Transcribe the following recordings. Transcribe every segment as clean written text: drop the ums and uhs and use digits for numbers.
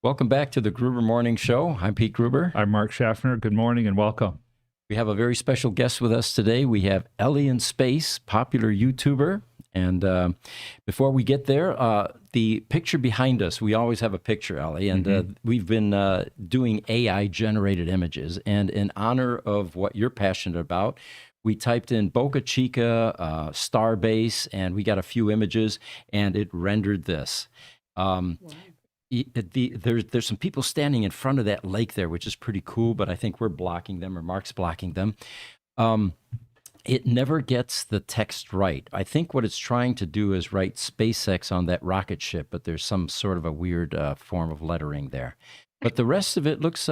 Welcome back to the Gruber Morning Show. I'm Pete Gruber. I'm Mark Schaffner. Good morning and welcome. We have a very special guest with us today. We have Ellie in Space, popular YouTuber. And before we get there, the picture behind us, we always have a picture, Ellie, and we've been doing AI-generated images. And in honor of what you're passionate about, we typed in Boca Chica, Starbase, and we got a few images, and it rendered this. Wow. There's some people standing in front of that lake there, which is pretty cool, but I think we're blocking them, or Mark's blocking them. It never gets the text right. I think what it's trying to do is write SpaceX on that rocket ship, but there's some sort of a weird form of lettering there. But the rest of it looks,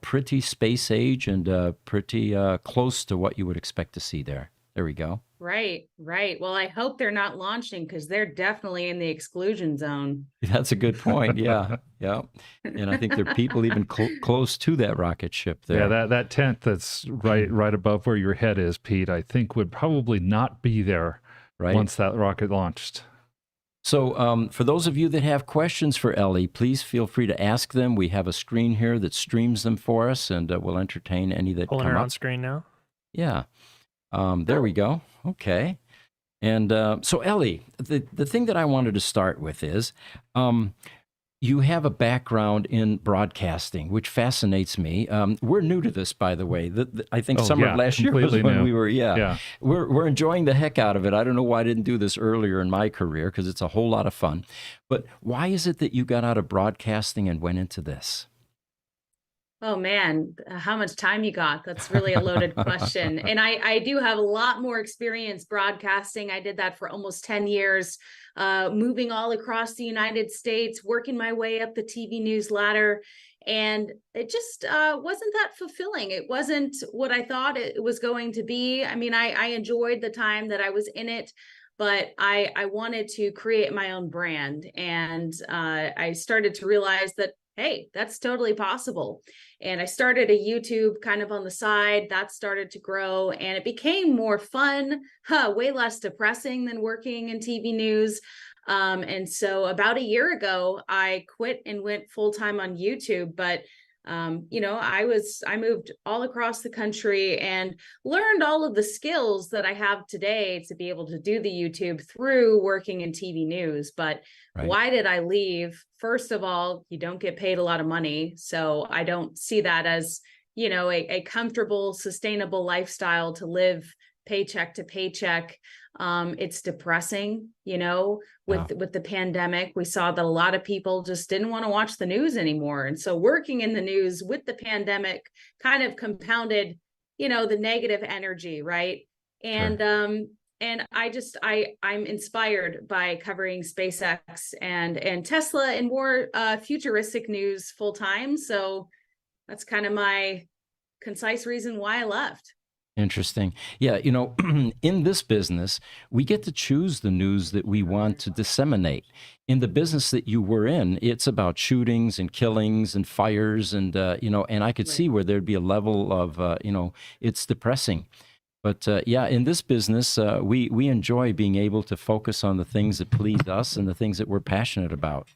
pretty space age and pretty close to what you would expect to see there. There we go. Right. Well, I hope they're not launching because they're definitely in the exclusion zone. That's a good point. Yeah. And I think there are people even close to that rocket ship there. Yeah, that tent that's right above where your head is, Pete, I think would probably not be there once that rocket launched. So for those of you that have questions for Ellie, please feel free to ask them. We have a screen here that streams them for us, and we'll entertain any that come up. Pulling her on screen now? Yeah. There we go. Okay. And so, Ellie, the thing that I wanted to start with is you have a background in broadcasting, which fascinates me. We're new to this, by the way. I think summer of last year was when we were, we're enjoying the heck out of it. I don't know why I didn't do this earlier in my career, because it's a whole lot of fun. But why is it that you got out of broadcasting and went into this? Oh man, how much time you got? That's really a loaded question. And I do have a lot more experience broadcasting. I did that for almost 10 years, moving all across the United States, working my way up the TV news ladder. And it just wasn't that fulfilling. It wasn't what I thought it was going to be. I mean, I enjoyed the time that I was in it, but I wanted to create my own brand. And I started to realize that, hey, that's totally possible. And I started a YouTube kind of on the side that started to grow, and it became more fun, way less depressing than working in TV news. And so about a year ago, I quit and went full-time on YouTube. But I moved all across the country and learned all of the skills that I have today to be able to do the YouTube through working in TV news. But why did I leave? First of all, you don't get paid a lot of money. So I don't see that as, a comfortable, sustainable lifestyle to live paycheck to paycheck. It's depressing, with the pandemic. We saw that a lot of people just didn't want to watch the news anymore. And so working in the news with the pandemic kind of compounded, the negative energy, right? And and I'm inspired by covering SpaceX and Tesla and more futuristic news full time. So that's kind of my concise reason why I left. Interesting. Yeah, in this business, we get to choose the news that we want to disseminate. In the business that you were in, it's about shootings and killings and fires and, and I could see where there'd be a level of, it's depressing. But in this business, we enjoy being able to focus on the things that please us and the things that we're passionate about.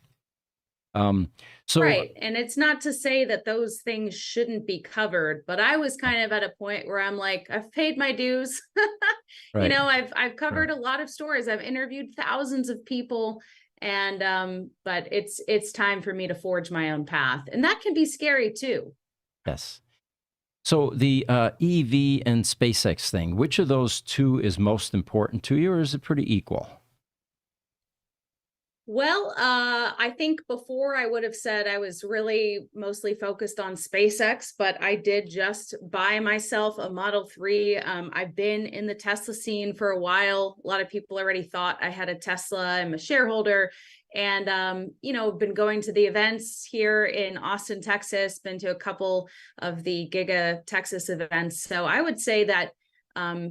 Right. And it's not to say that those things shouldn't be covered, but I was kind of at a point where I'm like, I've paid my dues. I've covered a lot of stories. I've interviewed thousands of people, and but it's time for me to forge my own path. And that can be scary too. Yes. So the EV and SpaceX thing, which of those two is most important to you, or is it pretty equal? Well, I think before I would have said I was really mostly focused on SpaceX, but I did just buy myself a Model 3. I've been in the Tesla scene for a while. A lot of people already thought I had a Tesla. I'm a shareholder, and been going to the events here in Austin, Texas, been to a couple of the Giga Texas events. So I would say that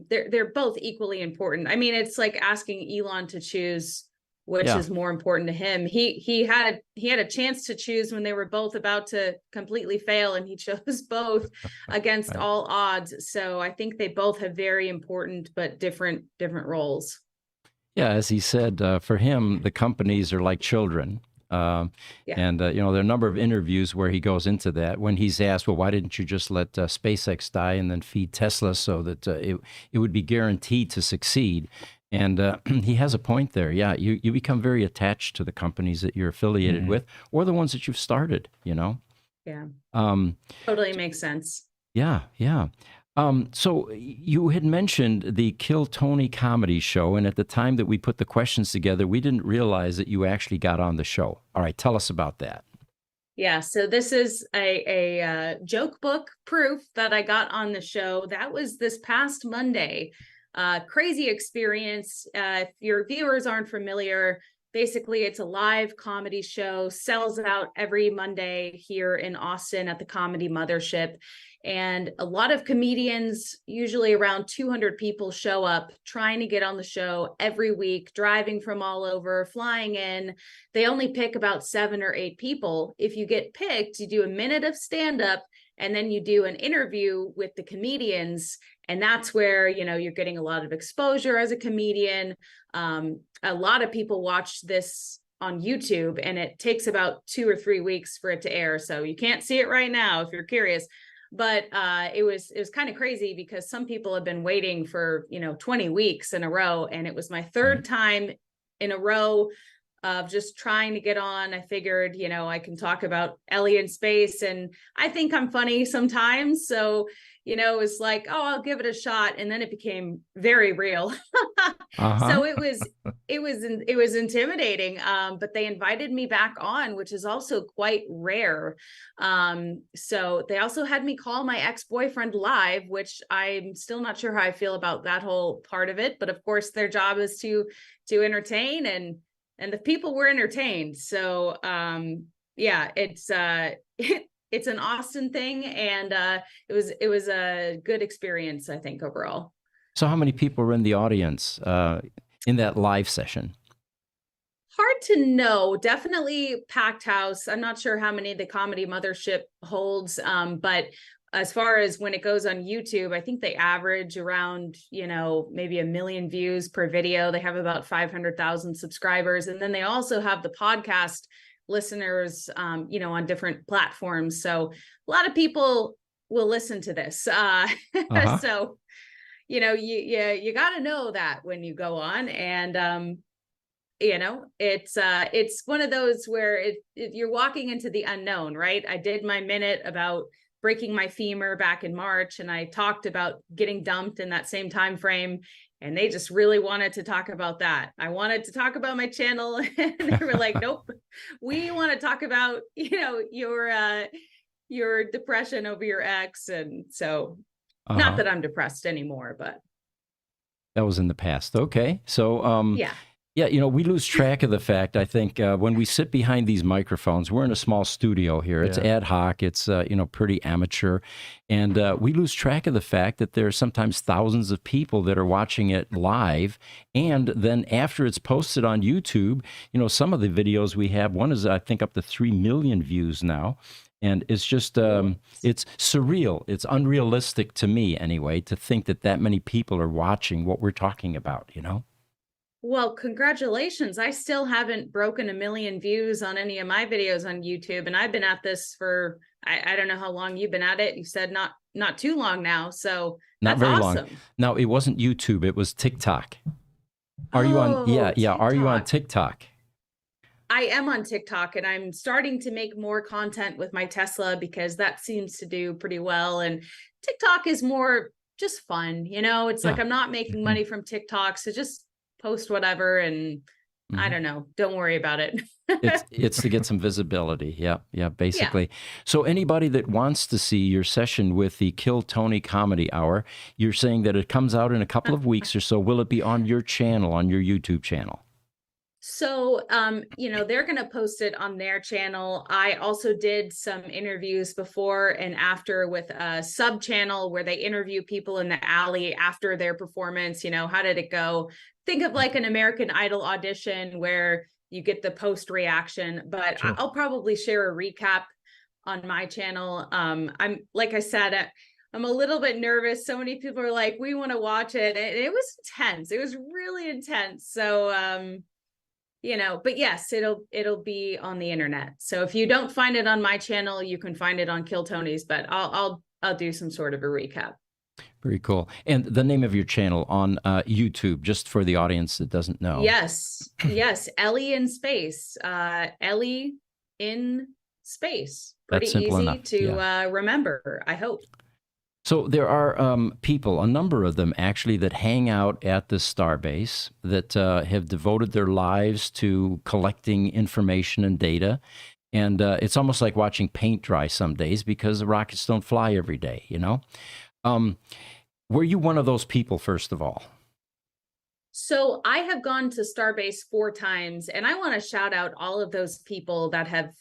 they're both equally important. I mean, it's like asking Elon to choose which is more important to him. He had a chance to choose when they were both about to completely fail, and he chose both against all odds. So I think they both have very important but different roles. Yeah, as he said, for him, the companies are like children. And, there are a number of interviews where he goes into that when he's asked, well, why didn't you just let SpaceX die and then feed Tesla so that it would be guaranteed to succeed? And he has a point there. Yeah, you become very attached to the companies that you're affiliated with or the ones that you've started, Yeah. Totally makes sense. Yeah, yeah. So you had mentioned the Kill Tony comedy show, and at the time that we put the questions together, we didn't realize that you actually got on the show. All right, tell us about that. Yeah, so this is a joke book proof that I got on the show. That was this past Monday. Crazy experience. If your viewers aren't familiar, basically it's a live comedy show, sells out every Monday here in Austin at the Comedy Mothership. And a lot of comedians, usually around 200 people, show up trying to get on the show every week, driving from all over, flying in. They only pick about 7 or 8 people. If you get picked, you do a minute of stand-up, and then you do an interview with the comedians. And that's where, you're getting a lot of exposure as a comedian. A lot of people watch this on YouTube, and it takes about 2 or 3 weeks for it to air. So you can't see it right now if you're curious. But it was kind of crazy because some people have been waiting for, 20 weeks in a row. And it was my third time in a row of just trying to get on. I figured, I can talk about Ellie in space, and I think I'm funny sometimes. So, it was like, oh, I'll give it a shot. And then it became very real. So it was intimidating. But they invited me back on, which is also quite rare. So they also had me call my ex-boyfriend live, which I'm still not sure how I feel about that whole part of it. But of course, their job is to entertain, and the people were entertained. So it's an Austin thing, and it was a good experience, I think, overall. So how many people were in the audience in that live session? Hard to know. Definitely packed house. I'm not sure how many the Comedy Mothership holds, but as far as when it goes on YouTube, I think they average around, maybe 1 million views per video. They have about 500,000 subscribers. And then they also have the podcast listeners, on different platforms. So a lot of people will listen to this. So, you got to know that when you go on, and, it's one of those where you're walking into the unknown, right? I did my minute about breaking my femur back in March, and I talked about getting dumped in that same time frame, and they just really wanted to talk about that. I wanted to talk about my channel, and they were like, nope, we want to talk about, your depression over your ex. And so not that I'm depressed anymore, but that was in the past. Okay. So yeah, we lose track of the fact, I think, when we sit behind these microphones. We're in a small studio here. It's ad hoc. It's, pretty amateur. And we lose track of the fact that there are sometimes thousands of people that are watching it live. And then after it's posted on YouTube, some of the videos we have, one is, I think, up to 3 million views now. And it's just, it's surreal. It's unrealistic to me, anyway, to think that many people are watching what we're talking about, Well, congratulations. I still haven't broken 1 million views on any of my videos on YouTube. And I've been at this for, I don't know how long you've been at it. You said not too long now. So not very long. No, it wasn't YouTube. It was TikTok. Are you on? Yeah. TikTok. Are you on TikTok? I am on TikTok, and I'm starting to make more content with my Tesla because that seems to do pretty well. And TikTok is more just fun. It's like, I'm not making money from TikTok. So just post whatever, and I don't know, don't worry about it. it's to get some visibility. Yeah, basically. So anybody that wants to see your session with the Kill Tony Comedy Hour, you're saying that it comes out in a couple of weeks or so. Will it be on your channel, on your YouTube channel? So, they're going to post it on their channel. I also did some interviews before and after with a sub channel where they interview people in the alley after their performance. How did it go? Think of like an American Idol audition where you get the post reaction, but sure. I'll probably share a recap on my channel. I'm, like I said, I'm a little bit nervous. So many people are like, we want to watch it. And it was intense. It was really intense. So, but yes, it'll be on the internet. So if you don't find it on my channel, you can find it on Kill Tony's, but I'll do some sort of a recap. Very cool. And the name of your channel on YouTube, just for the audience that doesn't know. Yes. Ellie in space. Ellie in space. Pretty That's simple easy enough. to remember, I hope. So there are people, a number of them actually, that hang out at the Starbase that have devoted their lives to collecting information and data. And it's almost like watching paint dry some days because the rockets don't fly every day, Were you one of those people, first of all? So I have gone to Starbase 4 times, and I want to shout out all of those people that have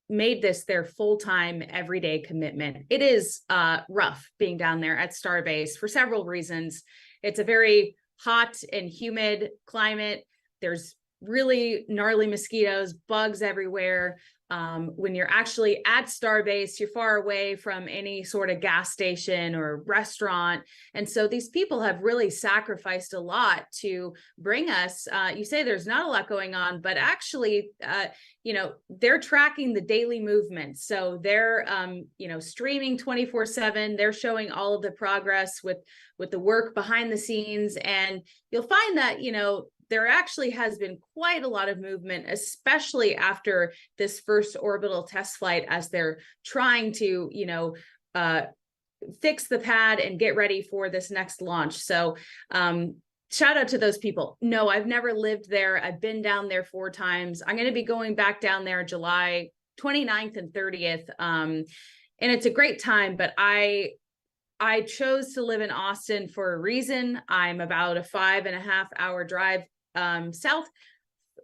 made this their full-time everyday commitment. It is rough being down there at Starbase for several reasons. It's a very hot and humid climate. There's really gnarly mosquitoes, bugs everywhere. When you're actually at Starbase, you're far away from any sort of gas station or restaurant. And so these people have really sacrificed a lot to bring us. You say there's not a lot going on, but actually, they're tracking the daily movement. So they're, streaming 24/7. They're showing all of the progress with the work behind the scenes. And you'll find that, there actually has been quite a lot of movement, especially after this first orbital test flight, as they're trying to, fix the pad and get ready for this next launch. So shout out to those people. No, I've never lived there. I've been down there 4 times. I'm going to be going back down there July 29th and 30th. And it's a great time, but I chose to live in Austin for a reason. I'm about a 5.5-hour drive south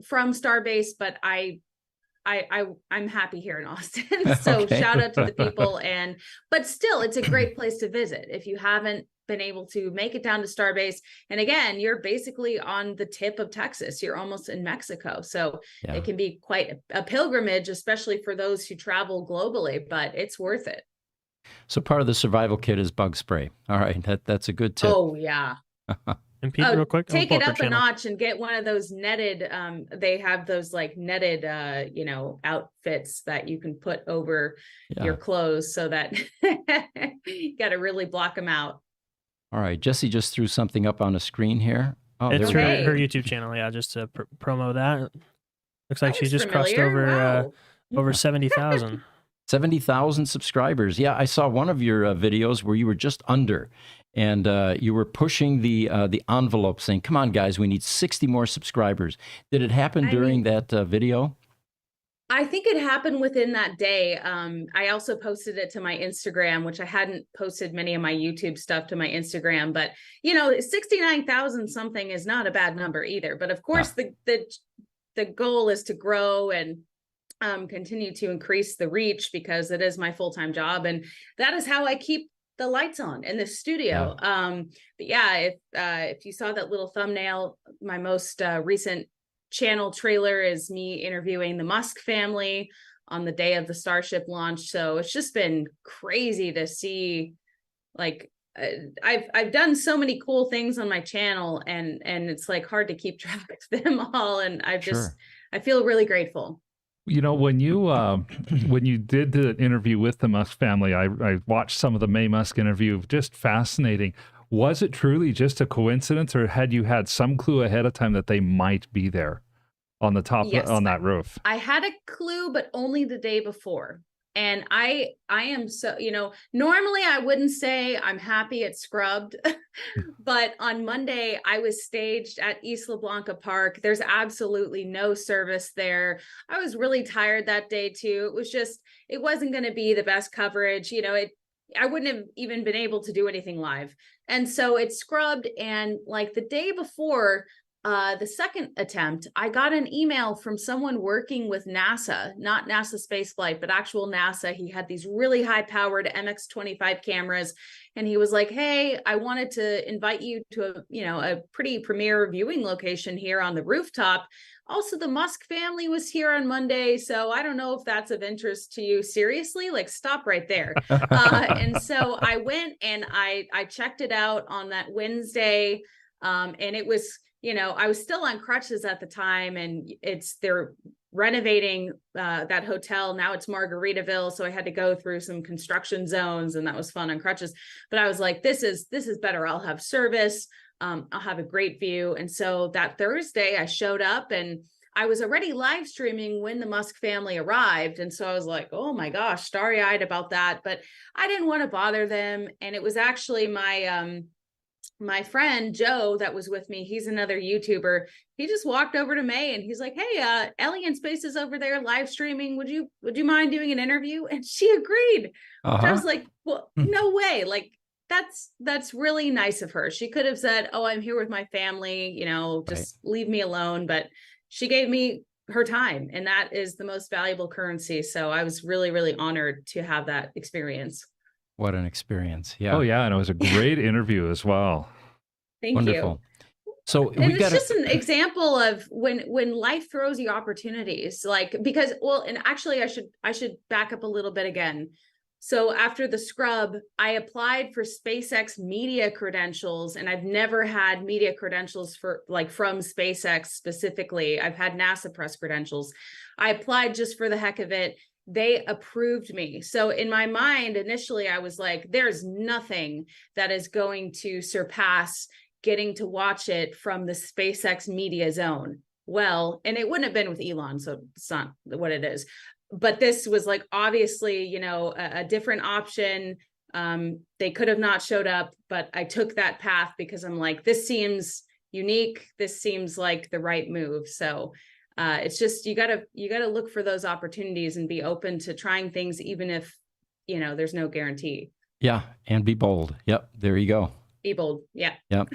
from Starbase, but I'm happy here in Austin. So Okay. Shout out to the people. But still, it's a great place to visit if you haven't been able to make it down to Starbase. And again, you're basically on the tip of Texas. You're almost in Mexico. So It can be quite a pilgrimage, especially for those who travel globally, but it's worth it. So part of the survival kit is bug spray. All right, that's a good tip. Oh, yeah. And Pete, real quick, take it up a notch and get one of those netted. They have those like netted, outfits that you can put over your clothes so that you got to really block them out. All right, Jesse just threw something up on the screen here. Oh, it's there we her go. YouTube channel. Yeah, just to promo that. Looks like That she was just crossed familiar. over Wow. over 70,000. 70,000 subscribers. Yeah, I saw one of your videos where you were just under, and you were pushing the envelope, saying, "Come on, guys, we need 60 more subscribers." Did it happen during that video? I think it happened within that day. I also posted it to my Instagram, which I hadn't posted many of my YouTube stuff to my Instagram, but 69,000 something is not a bad number either. But of course, the goal is to grow and continue to increase the reach, because it is my full-time job, and that is how I keep the lights on in the studio. But yeah, if you saw that little thumbnail, my most recent channel trailer is me interviewing the Musk family on the day of the Starship launch. So it's just been crazy to see. Like, I've done so many cool things on my channel, and it's like hard to keep track of them all, and I feel really grateful. When you did the interview with the Musk family, I watched some of the May Musk interview. Just fascinating. Was it truly just a coincidence, or had you had some clue ahead of time that they might be there on the top on that roof? I had a clue, but only the day before. And I am so, normally I wouldn't say I'm happy it's scrubbed, but on Monday I was staged at Isla Blanca Park. There's absolutely no service there. I was really tired that day too. It wasn't going to be the best coverage. I wouldn't have even been able to do anything live. And so it's scrubbed. And like the day before, the second attempt, I got an email from someone working with NASA, not NASA spaceflight, but actual NASA. He had these really high powered MX-25 cameras. And he was like, "Hey, I wanted to invite you to a pretty premier viewing location here on the rooftop. Also, the Musk family was here on Monday, so I don't know if that's of interest to you. Seriously, like, stop right there." And so I went and I checked it out on that Wednesday, and it was I was still on crutches at the time, and they're renovating that hotel. Now it's Margaritaville. So I had to go through some construction zones, and that was fun on crutches. But I was like, this is better. I'll have service. I'll have a great view. And so that Thursday I showed up, and I was already live streaming when the Musk family arrived. And so I was like, oh my gosh, starry-eyed about that. But I didn't want to bother them. And it was actually my friend Joe that was with me. He's another YouTuber. He just walked over to May and he's like, hey, Ellie in Space is over there live streaming. Would you mind doing an interview? And she agreed. I was like, well, no way. Like, that's really nice of her. She could have said, oh, I'm here with my family, just leave me alone. But she gave me her time, and that is the most valuable currency. So I was really, really honored to have that experience. What an experience. Yeah. Oh, yeah. And it was a great interview as well. Thank Wonderful. you. So and it's just an example of when life throws you opportunities, and actually I should back up a little bit again. So after the scrub, I applied for SpaceX media credentials, and I've never had media credentials from SpaceX specifically. I've had NASA press credentials. I applied just for the heck of it. They approved me. So in my mind, initially, I was like, there's nothing that is going to surpass getting to watch it from the SpaceX media zone. Well, and it wouldn't have been with Elon, so it's not what it is. But this was obviously, a different option. They could have not showed up, but I took that path because I'm like, this seems unique. This seems like the right move. So it's just, you gotta look for those opportunities and be open to trying things, even if, there's no guarantee. Yeah. And be bold. Yep. There you go. Be bold. Yeah. Yep.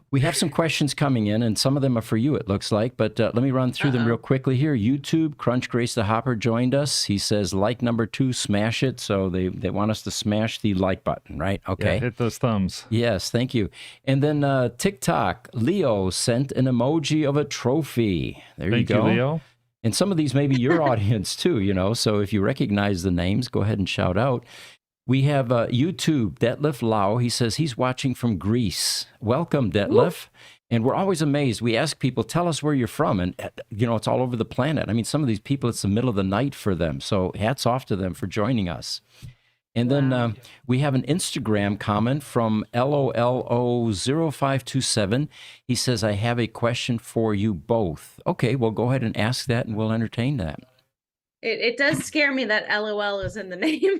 We have some questions coming in, and some of them are for you, it looks like. But let me run through them real quickly here. YouTube, Crunch Grace the Hopper joined us. He says, like number 2, smash it. So they want us to smash the like button, right? Okay. Yeah, hit those thumbs. Yes, thank you. And then TikTok, Leo sent an emoji of a trophy. There you go. Thank you, Leo. And some of these may be your audience too, So if you recognize the names, go ahead and shout out. We have YouTube, Detlef Lau. He says he's watching from Greece. Welcome, Detlef. Ooh. And we're always amazed. We ask people, tell us where you're from. And, it's all over the planet. I mean, some of these people, it's the middle of the night for them. So hats off to them for joining us. And then we have an Instagram comment from LOLO0527. He says, I have a question for you both. Okay, well, go ahead and ask that, and we'll entertain that. It does scare me that LOL is in the name.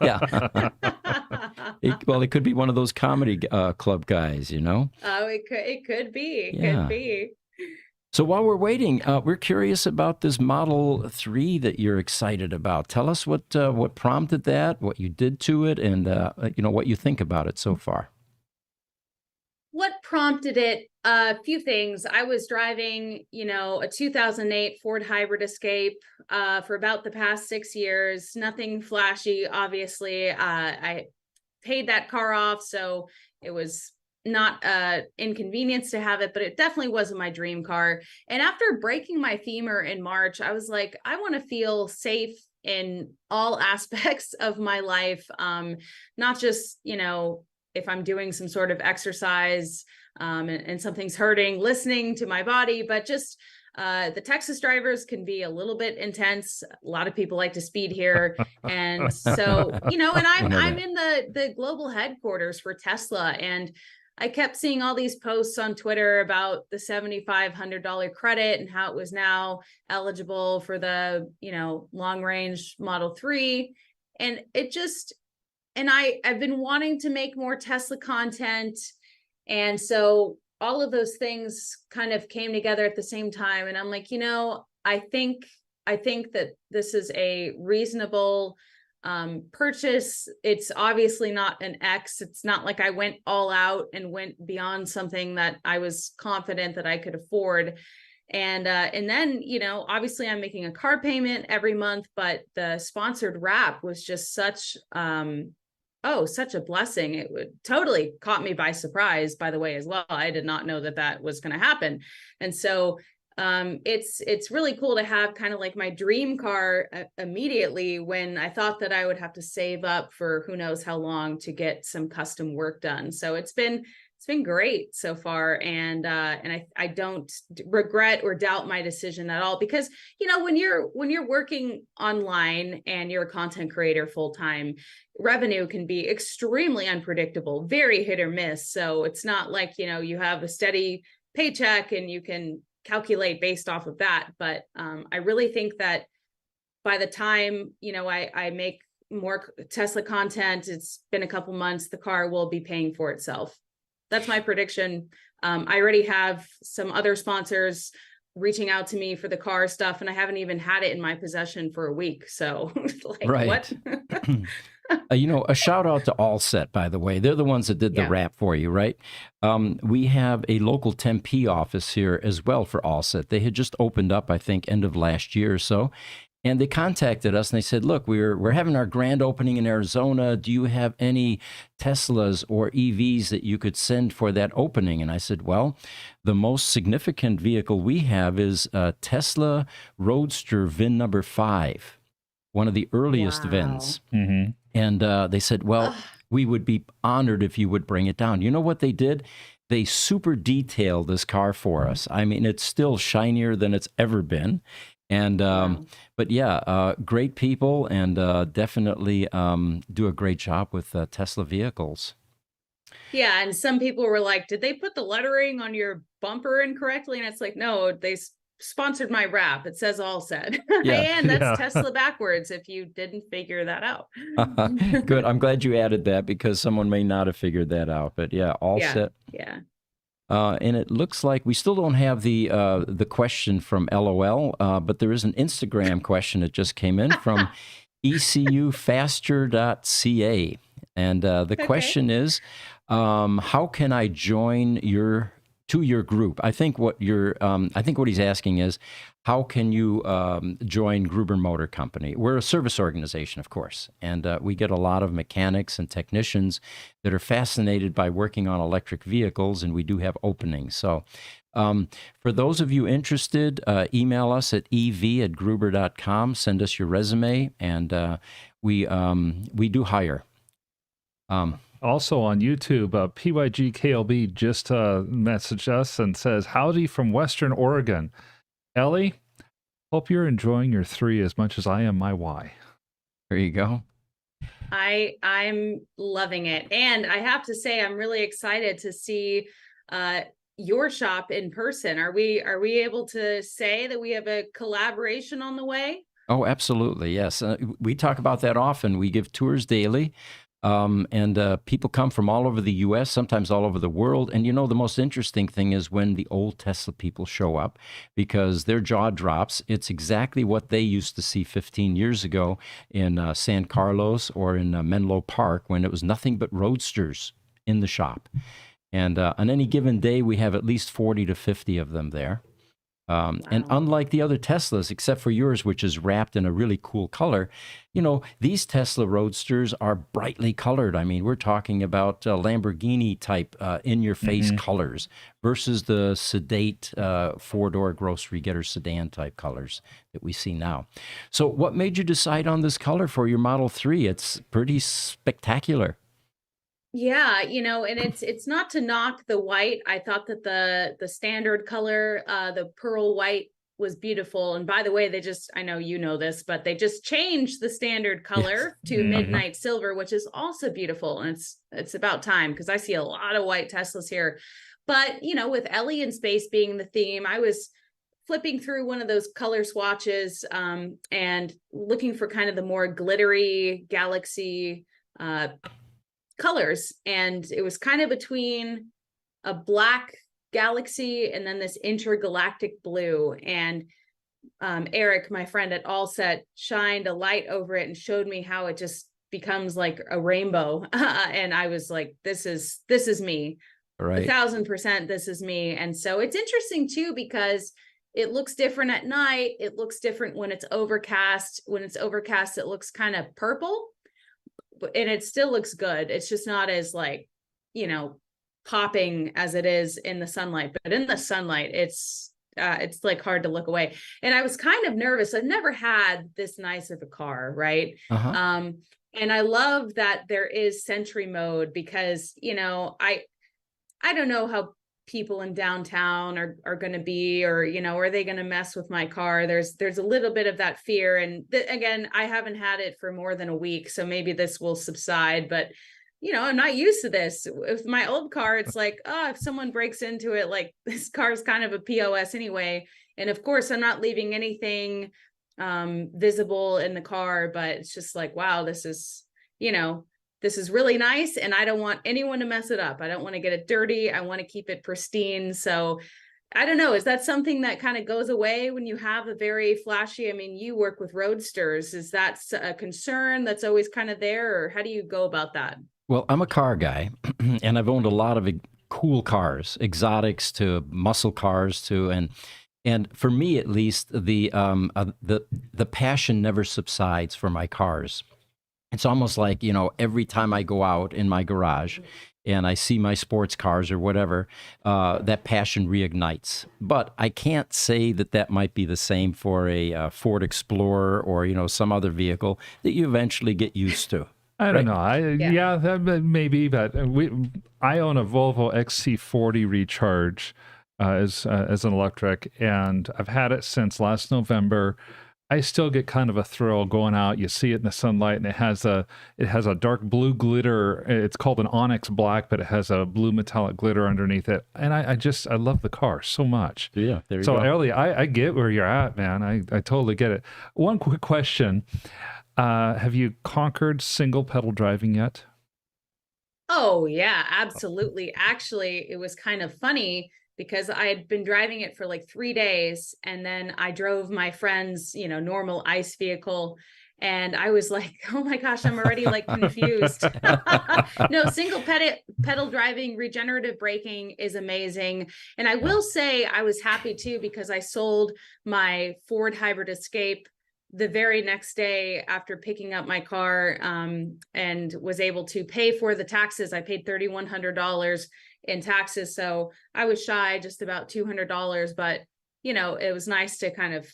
Yeah. It could be one of those comedy club guys, Oh, it could be. Yeah. Could be. So while we're waiting, we're curious about this Model 3 that you're excited about. Tell us what prompted that, what you did to it, and what you think about it so far. What prompted it? A few things. I was driving, a 2008 Ford Hybrid Escape for about the past 6 years. Nothing flashy, obviously. I paid that car off, so it was not inconvenience to have it, but it definitely wasn't my dream car. And after breaking my femur in March, I was like, I want to feel safe in all aspects of my life, not just, if I'm doing some sort of exercise and something's hurting, listening to my body, but just the Texas drivers can be a little bit intense. A lot of people like to speed here. And so, and I'm in the global headquarters for Tesla. And I kept seeing all these posts on Twitter about the $7,500 credit and how it was now eligible for the, long range Model 3. And it just, and I've been wanting to make more Tesla content. And so all of those things kind of came together at the same time. And I'm like, I think that this is a reasonable purchase. It's obviously not an X. It's not like I went all out and went beyond something that I was confident that I could afford. And then, obviously I'm making a car payment every month, but the sponsored wrap was just such a blessing. It would totally caught me by surprise, by the way, as well. I did not know that was going to happen. And so it's really cool to have kind of like my dream car immediately when I thought that I would have to save up for who knows how long to get some custom work done. So it's been it's been great so far. And I don't regret or doubt my decision at all, because, you know, when you're working online and you're a content creator full time, revenue can be extremely unpredictable, very hit or miss. So it's not like, you know, you have a steady paycheck and you can calculate based off of that. But I really think that by the time, you know, I make more Tesla content, it's been a couple months, the car will be paying for itself. That's my prediction. I already have some other sponsors reaching out to me for the car stuff, and I haven't even had it in my possession for a week. So like, Right. what? You know, a shout out to Alset, by the way. They're the ones that did the wrap for you, right? We have a local Tempe office here as well for Alset. They had just opened up, I think, end of last year or so. And they contacted us and they said, look, we're having our grand opening in Arizona. Do you have any Teslas or EVs that you could send for that opening? And I said, well, the most significant vehicle we have is Tesla Roadster VIN number 5, one of the earliest VINs. Mm-hmm. And they said, well, we would be honored if you would bring it down. You know what they did? They super detailed this car for us. I mean, it's still shinier than it's ever been. And, but yeah, great people, and definitely do a great job with Tesla vehicles. Yeah. And some people were like, did they put the lettering on your bumper incorrectly? And it's like, no, they sponsored my wrap. It says Alset. Yeah. And that's Tesla backwards if you didn't figure that out. Good. I'm glad you added that, because someone may not have figured that out. But yeah, Alset. Yeah. And it looks like we still don't have the question from LOL, but there is an Instagram question that just came in from ecufaster.ca. And the question is, how can I join your group? I think what he's asking is, how can you join Gruber Motor Company? We're a service organization, of course, and we get a lot of mechanics and technicians that are fascinated by working on electric vehicles, and we do have openings. So for those of you interested, email us at ev@gruber.com, send us your resume, and we do hire. Also on YouTube, PYGKLB just messaged us and says, howdy from Western Oregon. Ellie, hope you're enjoying your 3 as much as I am my Y. There you go. I'm loving it. And I have to say, I'm really excited to see your shop in person. Are we able to say that we have a collaboration on the way? Oh, absolutely. Yes. We talk about that often. We give tours daily. And people come from all over the U.S., sometimes all over the world. And, you know, the most interesting thing is when the old Tesla people show up, because their jaw drops. It's exactly what they used to see 15 years ago in San Carlos or in Menlo Park, when it was nothing but Roadsters in the shop. And on any given day, we have at least 40 to 50 of them there. And unlike the other Teslas, except for yours, which is wrapped in a really cool color, you know, these Tesla Roadsters are brightly colored. I mean, we're talking about Lamborghini type in-your-face colors versus the sedate 4-door grocery getter sedan type colors that we see now. So what made you decide on this color for your Model 3? It's pretty spectacular. Yeah, you know, and it's not to knock the white. I thought that the standard color, the pearl white, was beautiful. And by the way, I know you know this, but they just changed the standard color to midnight silver, which is also beautiful. And it's about time, because I see a lot of white Teslas here. But, you know, with Ellie in space being the theme, I was flipping through one of those color swatches and looking for kind of the more glittery galaxy colors, and it was kind of between a black galaxy and then this intergalactic blue. And Eric, my friend at Alset, shined a light over it and showed me how it just becomes like a rainbow. And I was like, this is me. Right. 1,000%, this is me. And so it's interesting too, because it looks different at night. It looks different when it's overcast. When it's overcast, it looks kind of purple, and it still looks good. It's just not as, like, you know, popping as it is in the sunlight. But in the sunlight, it's like hard to look away. And I was kind of nervous. I've never had this nice of a car, right? And I love that there is Sentry mode, because, you know, I I don't know how people in downtown are going to be, or, are they going to mess with my car? There's a little bit of that fear. And again, I haven't had it for more than a week, so maybe this will subside, but I'm not used to this. With my old car, it's like, oh, if someone breaks into it, like, this car is kind of a POS anyway. And of course, I'm not leaving anything visible in the car, but it's just like, wow, this is really nice. And I don't want anyone to mess it up. I don't want to get it dirty. I want to keep it pristine. So I don't know. Is that something that kind of goes away when you have a very flashy, I mean, you work with Roadsters. Is that a concern that's always kind of there, or how do you go about that? Well, I'm a car guy, and I've owned a lot of cool cars, exotics to muscle cars to, and for me at least, the passion never subsides for my cars. It's almost like, every time I go out in my garage and I see my sports cars or whatever, that passion reignites. But I can't say that might be the same for a Ford Explorer or, some other vehicle that you eventually get used to. I don't know. Yeah, that maybe, but I own a Volvo XC40 Recharge as an electric, and I've had it since last November. I still get kind of a thrill going out. You see it in the sunlight, and it has a dark blue glitter. It's called an onyx black, but it has a blue metallic glitter underneath it. And I love the car so much. Yeah, there you go. So Ellie, I get where you're at, man. I totally get it. One quick question. Have you conquered single pedal driving yet? Oh, yeah, absolutely. Actually, it was kind of funny because I had been driving it for like 3 days, and then I drove my friend's, normal ICE vehicle. And I was like, oh my gosh, I'm already like confused. No, single pedal driving, regenerative braking is amazing. And I will say I was happy too, because I sold my Ford Hybrid Escape the very next day after picking up my car, and was able to pay for the taxes. I paid $3,100 in taxes. So I was shy just about $200, but it was nice to kind of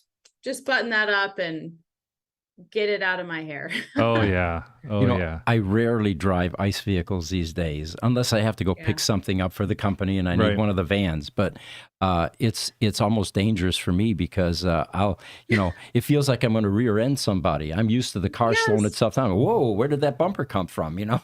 just button that up and get it out of my hair. Oh yeah. Yeah. I rarely drive ICE vehicles these days, unless I have to go pick something up for the company and I need one of the vans. But it's almost dangerous for me because it feels like I'm going to rear end somebody. I'm used to the car slowing itself down. Whoa, where did that bumper come from? Yeah.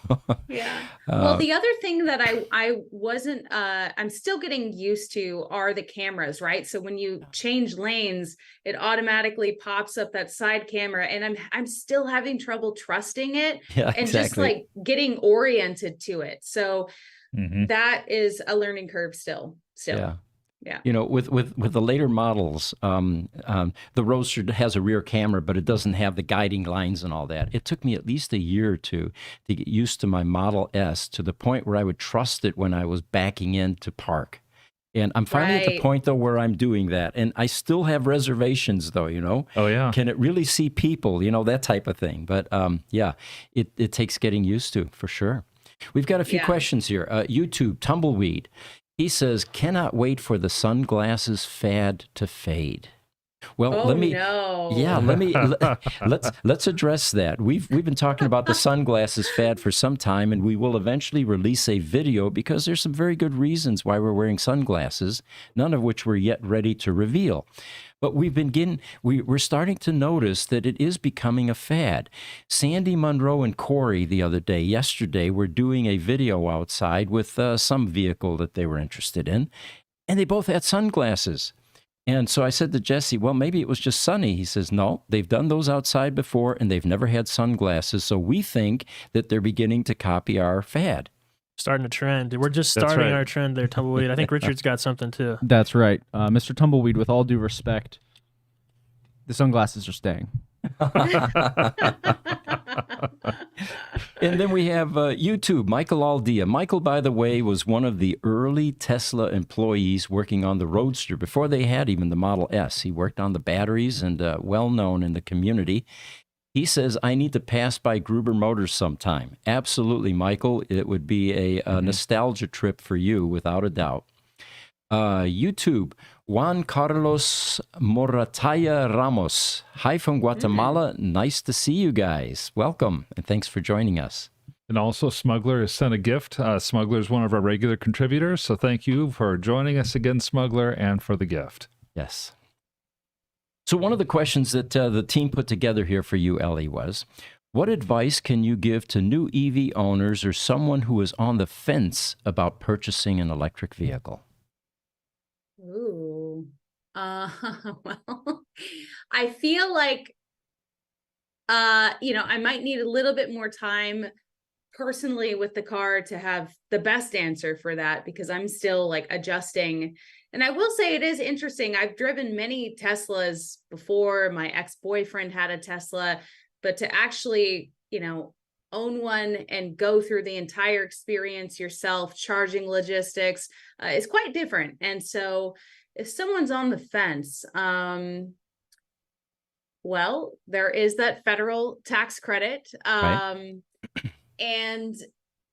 Well, the other thing that I wasn't, I'm still getting used to are the cameras, right? So when you change lanes, it automatically pops up that side camera, and I'm still having trouble trusting it. Yeah, and just like getting oriented to it. So Mm-hmm. that is a learning curve still. Yeah. Yeah. With the later models, the Roadster has a rear camera, but it doesn't have the guiding lines and all that. It took me at least a year or two to get used to my Model S, to the point where I would trust it when I was backing in to park. And I'm finally at the point, though, where I'm doing that. And I still have reservations, though, Oh, yeah. Can it really see people, that type of thing. But, it takes getting used to, for sure. We've got a few questions here. YouTube, Tumbleweed. He says, cannot wait for the sunglasses fad to fade. Well, let's address that. We've been talking about the sunglasses fad for some time, and we will eventually release a video because there's some very good reasons why we're wearing sunglasses, none of which we're yet ready to reveal. But we're starting to notice that it is becoming a fad. Sandy Monroe and Corey yesterday, were doing a video outside with some vehicle that they were interested in, and they both had sunglasses. And so I said to Jesse, well, maybe it was just sunny. He says, no, they've done those outside before, and they've never had sunglasses. So we think that they're beginning to copy our fad. Starting a trend. We're just starting our trend there, Tumbleweed. I think Richard's got something too. That's right. Mr. Tumbleweed, with all due respect, the sunglasses are staying. And then we have YouTube, Michael Aldea. Michael, by the way, was one of the early Tesla employees working on the Roadster before they had even the Model S. He worked on the batteries and well-known in the community. He says, I need to pass by Gruber Motors sometime. Absolutely, Michael. It would be a nostalgia trip for you, without a doubt. YouTube, Juan Carlos Morataya Ramos. Hi from Guatemala. Nice to see you guys. Welcome, and thanks for joining us. And also, Smuggler has sent a gift. Smuggler is one of our regular contributors, so thank you for joining us again, Smuggler, and for the gift. Yes. So one of the questions that the team put together here for you, Ellie, was, what advice can you give to new EV owners or someone who is on the fence about purchasing an electric vehicle? Ooh. Well, I feel like, I might need a little bit more time personally with the car to have the best answer for that, because I'm still like adjusting. And I will say it is interesting. I've driven many Teslas before. My ex-boyfriend had a Tesla, but to actually, own one and go through the entire experience yourself, charging logistics, is quite different. And so if someone's on the fence, well, there is that federal tax credit. Right. And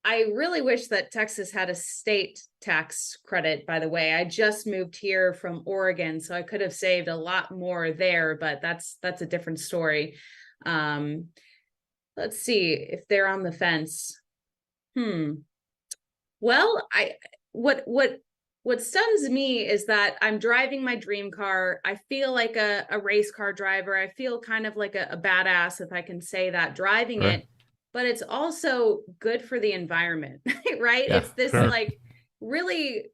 I really wish that Texas had a state tax credit, by the way. I just moved here from Oregon, so I could have saved a lot more there, but that's a different story. Let's see if they're on the fence. Well, what stuns me is that I'm driving my dream car. I feel like a race car driver. I feel kind of like a badass, if I can say that, driving Sure. it. But it's also good for the environment, right? Yeah, It's this sure. like really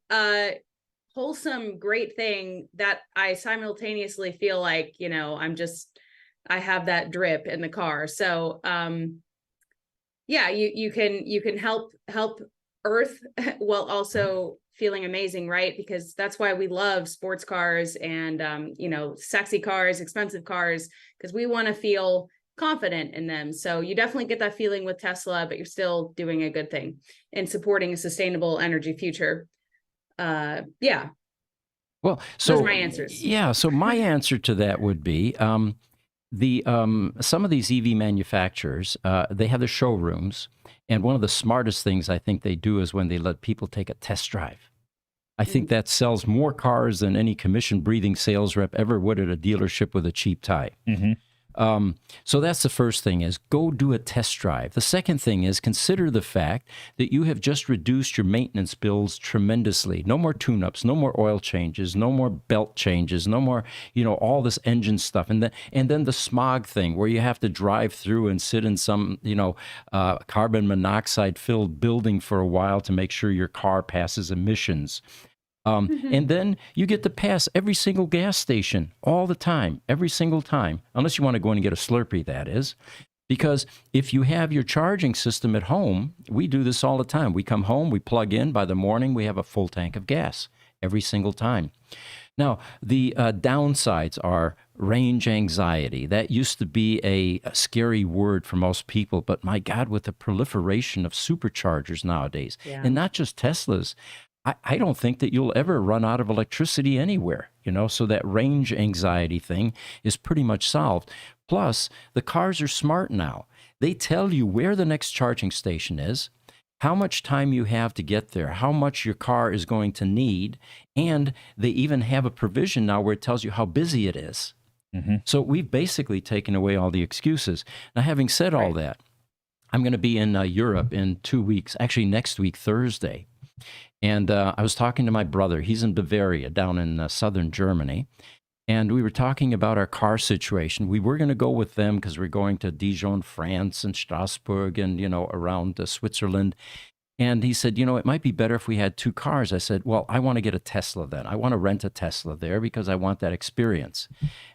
wholesome, great thing that I simultaneously feel like, I have that drip in the car. So yeah, you can help Earth while also feeling amazing, right? Because that's why we love sports cars and sexy cars, expensive cars, because we want to feel confident in them. So you definitely get that feeling with Tesla, but you're still doing a good thing and supporting a sustainable energy future. Yeah. Well, Those are my answers. Yeah. So my answer to that would be some of these EV manufacturers, they have the showrooms. And one of the smartest things I think they do is when they let people take a test drive. I think that sells more cars than any commission-breathing sales rep ever would at a dealership with a cheap tie. Mm-hmm. So that's the first thing, is go do a test drive. The second thing is consider the fact that you have just reduced your maintenance bills tremendously. No more tune-ups, no more oil changes, no more belt changes, no more, all this engine stuff. And then the smog thing where you have to drive through and sit in some, carbon monoxide filled building for a while to make sure your car passes emissions. And then you get to pass every single gas station all the time, every single time, unless you want to go in and get a Slurpee, that is. Because if you have your charging system at home, we do this all the time. We come home, we plug in, by the morning, we have a full tank of gas every single time. Now, the downsides are range anxiety. That used to be a scary word for most people, but my God, with the proliferation of superchargers nowadays, and not just Teslas, I don't think that you'll ever run out of electricity anywhere, so that range anxiety thing is pretty much solved. Plus, the cars are smart now. They tell you where the next charging station is, how much time you have to get there, how much your car is going to need, and they even have a provision now where it tells you how busy it is. Mm-hmm. So we've basically taken away all the excuses. Now, having said all that, I'm going to be in Europe in 2 weeks, actually next week, Thursday. And I was talking to my brother. He's in Bavaria, down in southern Germany. And we were talking about our car situation. We were going to go with them because we're going to Dijon, France, and Strasbourg, and, around Switzerland. And he said, it might be better if we had 2 cars. I said, well, I want to get a Tesla then. I want to rent a Tesla there because I want that experience.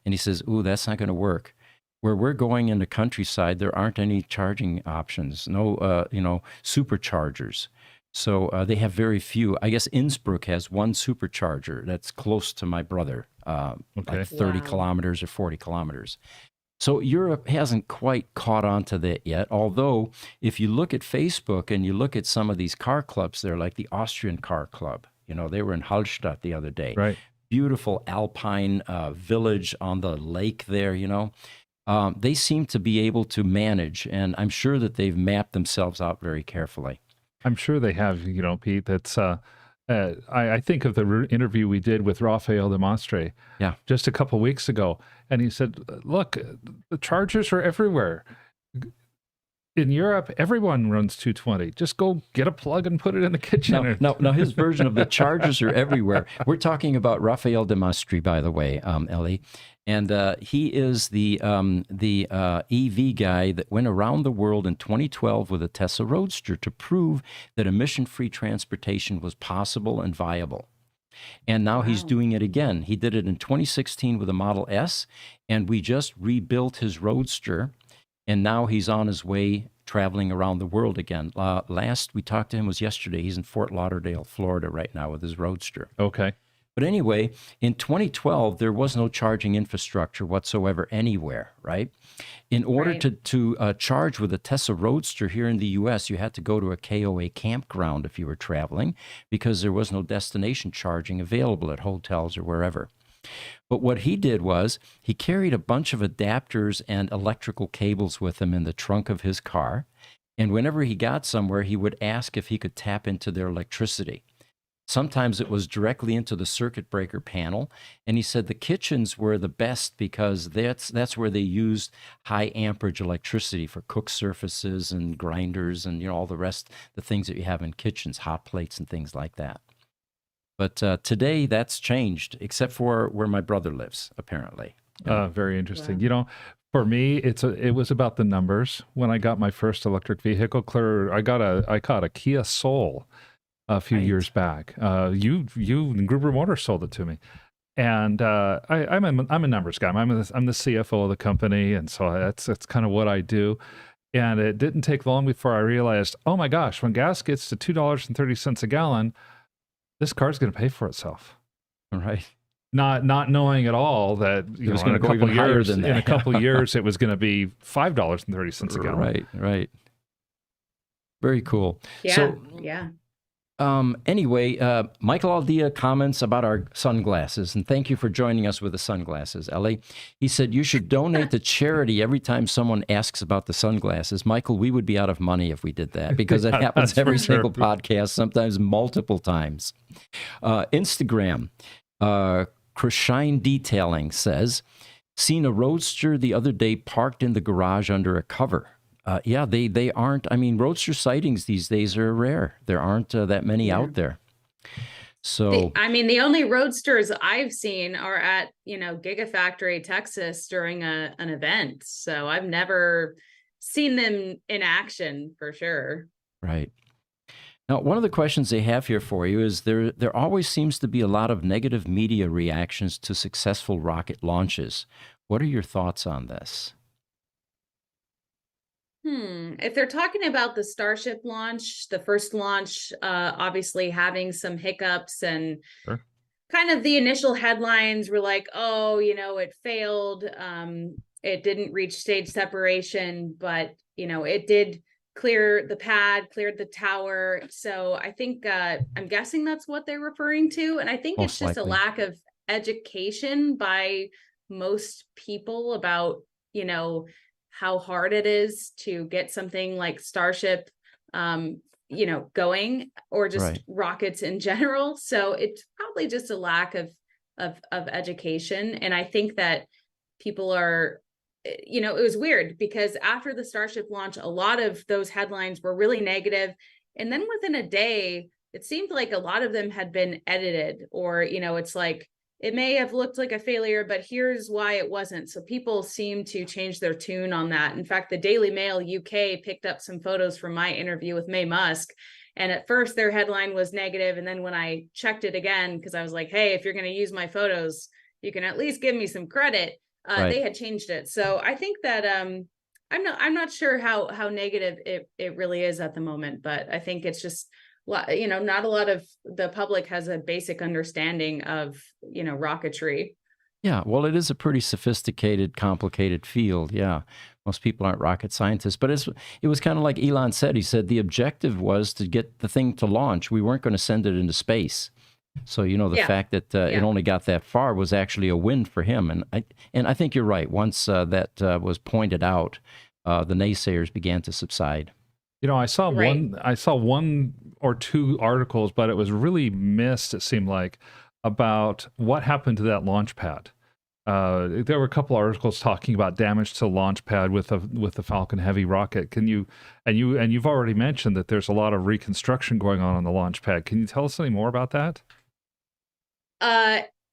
And he says, ooh, that's not going to work. Where we're going in the countryside, there aren't any charging options, no, superchargers. So they have very few. I guess Innsbruck has one supercharger that's close to my brother, like 30 kilometers or 40 kilometers. So Europe hasn't quite caught on to that yet, although if you look at Facebook and you look at some of these car clubs, they're like the Austrian car club. They were in Hallstatt the other day. Right. Beautiful alpine village on the lake there, They seem to be able to manage, and I'm sure that they've mapped themselves out very carefully. I'm sure they have, Pete. That's I think of the interview we did with Raphael de Monstre just a couple weeks ago. And he said, look, the chargers are everywhere. in Europe, everyone runs 220. Just go get a plug and put it in the kitchen. No, his version of the chargers are everywhere. We're talking about Raphael de Mastri, by the way, Ellie. And he is the EV guy that went around the world in 2012 with a Tesla Roadster to prove that emission-free transportation was possible and viable. And now he's doing it again. He did it in 2016 with a Model S, and we just rebuilt his Roadster. And now he's on his way traveling around the world again. Last we talked to him was yesterday. He's in Fort Lauderdale, Florida right now with his Roadster. Okay. But anyway, in 2012, there was no charging infrastructure whatsoever anywhere, right? In order to charge with a Tesla Roadster here in the U.S., you had to go to a KOA campground if you were traveling because there was no destination charging available at hotels or wherever. But what he did was he carried a bunch of adapters and electrical cables with him in the trunk of his car. And whenever he got somewhere, he would ask if he could tap into their electricity. Sometimes it was directly into the circuit breaker panel. And he said the kitchens were the best because that's where they used high amperage electricity for cook surfaces and grinders and all the rest, the things that you have in kitchens, hot plates and things like that. But today that's changed, except for where my brother lives, apparently. Very interesting. Wow. For me, it was about the numbers. When I got my first electric vehicle, I got a Kia Soul a few years back. You and Gruber Motors sold it to me, and I'm a numbers guy. I'm the CFO of the company, and so that's kind of what I do. And it didn't take long before I realized, oh my gosh, when gas gets to $2.30 a gallon. This car's going to pay for itself, right? Not knowing at all that it was going to go even higher than that. In a couple of years, it was going to be $5.30 a gallon. Right. Very cool. Yeah. So, yeah. Anyway, Michael Aldea comments about our sunglasses, and thank you for joining us with the sunglasses, Ellie. He said, you should donate to charity every time someone asks about the sunglasses. Michael, we would be out of money if we did that because it happens every single podcast, sometimes multiple times. Instagram, Krishine Detailing says, seen a Roadster the other day parked in the garage under a cover. Yeah, they aren't. I mean, Roadster sightings these days are rare. There aren't that many out there. So, the only Roadsters I've seen are at, Gigafactory, Texas during an event. So I've never seen them in action for sure. Right. Now, one of the questions they have here for you is there always seems to be a lot of negative media reactions to successful rocket launches. What are your thoughts on this? If they're talking about the Starship launch, the first launch, obviously having some hiccups and kind of the initial headlines were like, oh, it failed. It didn't reach stage separation, but, it did clear the pad, cleared the tower. So I think I'm guessing that's what they're referring to. And I think it's just a lack of education by most people about, how hard it is to get something like Starship, going, or just rockets in general. So it's probably just a lack of education. And I think that people are, it was weird because after the Starship launch, a lot of those headlines were really negative. And then within a day, it seemed like a lot of them had been edited or, it's like, it may have looked like a failure, but here's why it wasn't. So people seem to change their tune on that. In fact, the Daily Mail UK picked up some photos from my interview with Musk. And at first their headline was negative. And then when I checked it again, because I was like, hey, if you're going to use my photos, you can at least give me some credit. They had changed it. So I think that I'm not sure how negative it really is at the moment, but I think it's just, not a lot of the public has a basic understanding of, rocketry. Yeah, well, it is a pretty sophisticated, complicated field. Yeah, most people aren't rocket scientists, but it was kind of like Elon said. He said the objective was to get the thing to launch. We weren't going to send it into space. So, the fact that it only got that far was actually a win for him. And I think you're right. Once that was pointed out, the naysayers began to subside. I saw one or two articles, but it was really missed, it seemed like, about what happened to that launch pad. There were a couple articles talking about damage to launch pad with the Falcon Heavy rocket. You've already mentioned that there's a lot of reconstruction going on the launch pad. Can you tell us any more about that?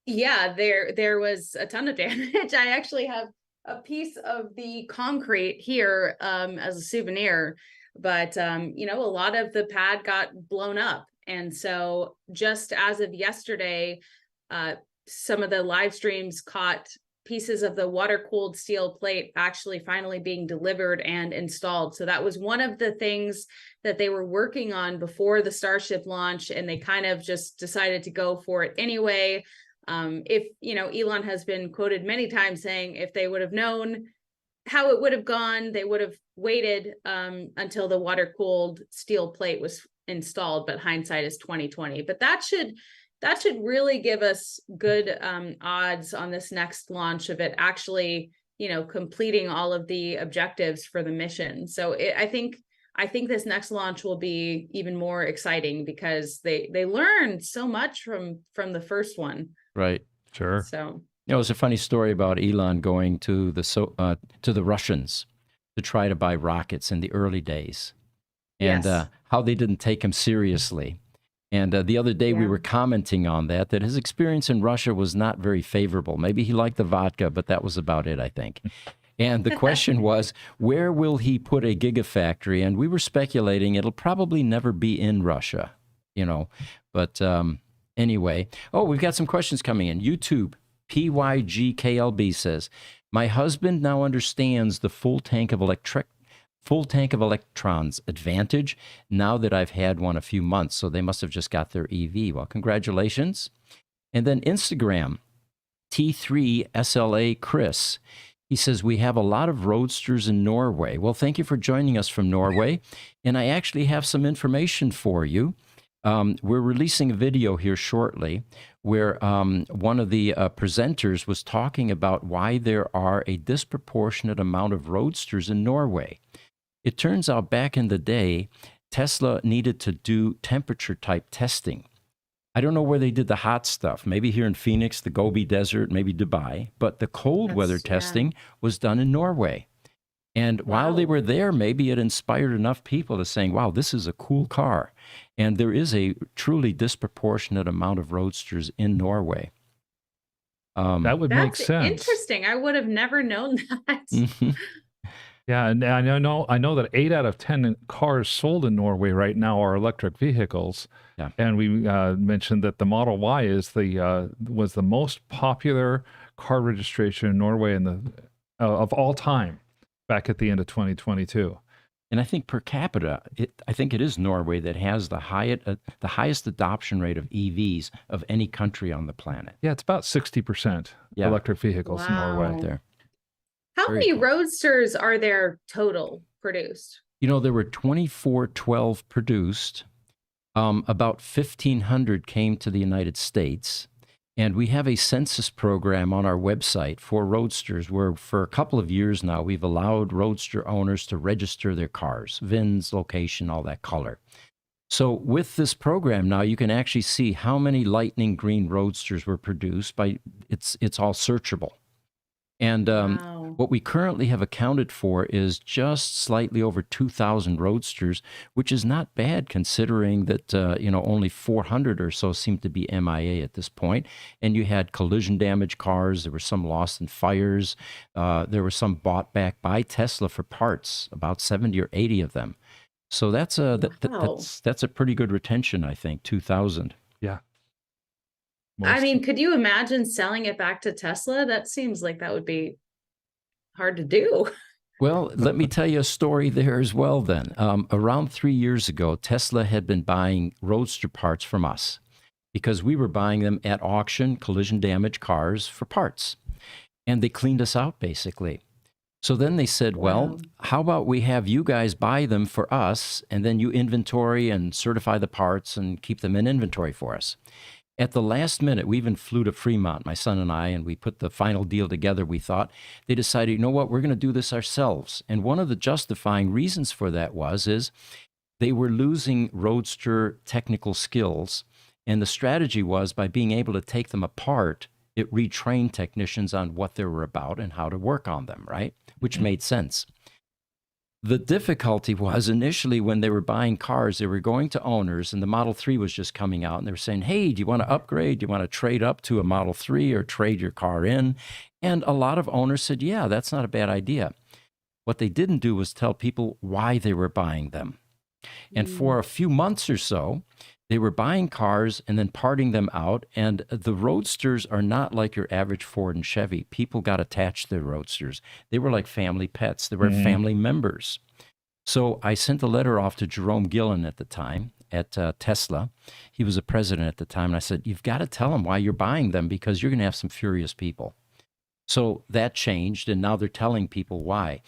Yeah, there was a ton of damage. I actually have a piece of the concrete here as a souvenir, but a lot of the pad got blown up. And so just as of yesterday, some of the live streams caught pieces of the water-cooled steel plate actually finally being delivered and installed. So that was one of the things that they were working on before the Starship launch, and they kind of just decided to go for it anyway. Elon has been quoted many times saying if they would have known how it would have gone, they would have waited until the water-cooled steel plate was installed, but hindsight is 2020. But that should really give us good odds on this next launch of it actually, completing all of the objectives for the mission. So I think this next launch will be even more exciting because they learned so much from the first one. Right. Sure. So it was a funny story about Elon going to the Russians to try to buy rockets in the early days, and yes. How they didn't take him seriously. And the other day we were commenting on that his experience in Russia was not very favorable. Maybe he liked the vodka, but that was about it, I think. And the question was, where will he put a gigafactory? And we were speculating it'll probably never be in Russia, But anyway, we've got some questions coming in. YouTube, PYGKLB says, my husband now understands the full tank of electrons advantage now that I've had one a few months. So they must have just got their EV. Well, congratulations. And then Instagram, T3SLA Chris. He says, we have a lot of Roadsters in Norway. Well, thank you for joining us from Norway. And I actually have some information for you. We're releasing a video here shortly where one of the presenters was talking about why there are a disproportionate amount of Roadsters in Norway. It turns out back in the day, Tesla needed to do temperature type testing. I don't know where they did the hot stuff, maybe here in Phoenix, the Gobi Desert, maybe Dubai, but the cold weather testing was done in Norway. And while they were there, maybe it inspired enough people to saying, wow, this is a cool car. And there is a truly disproportionate amount of Roadsters in Norway. That would make sense. Interesting. I would have never known that. Yeah, and I know that 8 out of 10 cars sold in Norway right now are electric vehicles. Yeah. And we mentioned that the Model Y was the most popular car registration in Norway of all time back at the end of 2022. And I think per capita, I think it is Norway that has the highest adoption rate of EVs of any country on the planet. Yeah, it's about 60% electric vehicles in Norway. There. How many Roadsters are there total produced? There were 2412 produced. About 1,500 came to the United States. And we have a census program on our website for Roadsters where for a couple of years now, we've allowed Roadster owners to register their cars, VINs, location, all that color. So with this program now, you can actually see how many lightning green Roadsters were produced. It's all searchable. And what we currently have accounted for is just slightly over 2,000 Roadsters, which is not bad considering that, only 400 or so seem to be MIA at this point. And you had collision damage cars. There were some lost in fires. There were some bought back by Tesla for parts, about 70 or 80 of them. So that's a pretty good retention, I think, 2,000. Yeah. I mean, could you imagine selling it back to Tesla? That seems like that would be hard to do. Well, let me tell you a story there as well then. Around 3 years ago, Tesla had been buying Roadster parts from us because we were buying them at auction, collision damage cars for parts. And they cleaned us out, basically. So then they said, well, how about we have you guys buy them for us, and then you inventory and certify the parts and keep them in inventory for us. At the last minute, we even flew to Fremont, my son and I, and we put the final deal together, we thought. They decided, you know what, we're going to do this ourselves. And one of the justifying reasons for that is they were losing Roadster technical skills. And the strategy was by being able to take them apart it retrained technicians on what they were about and how to work on them, right? Which made sense. The difficulty was initially when they were buying cars, they were going to owners, and the Model 3 was just coming out, and they were saying, hey, do you want to upgrade? Do you want to trade up to a Model 3 or trade your car in? And a lot of owners said, yeah, that's not a bad idea. What they didn't do was tell people why they were buying them. And for a few months or so, they were buying cars and then parting them out. And the Roadsters are not like your average Ford and Chevy. People got attached to the Roadsters. They were like family pets. They were family members. So I sent a letter off to Jerome Gillen at the time at Tesla. He was a president at the time. And I said, you've got to tell them why you're buying them, because you're going to have some furious people. So that changed, and now they're telling people why.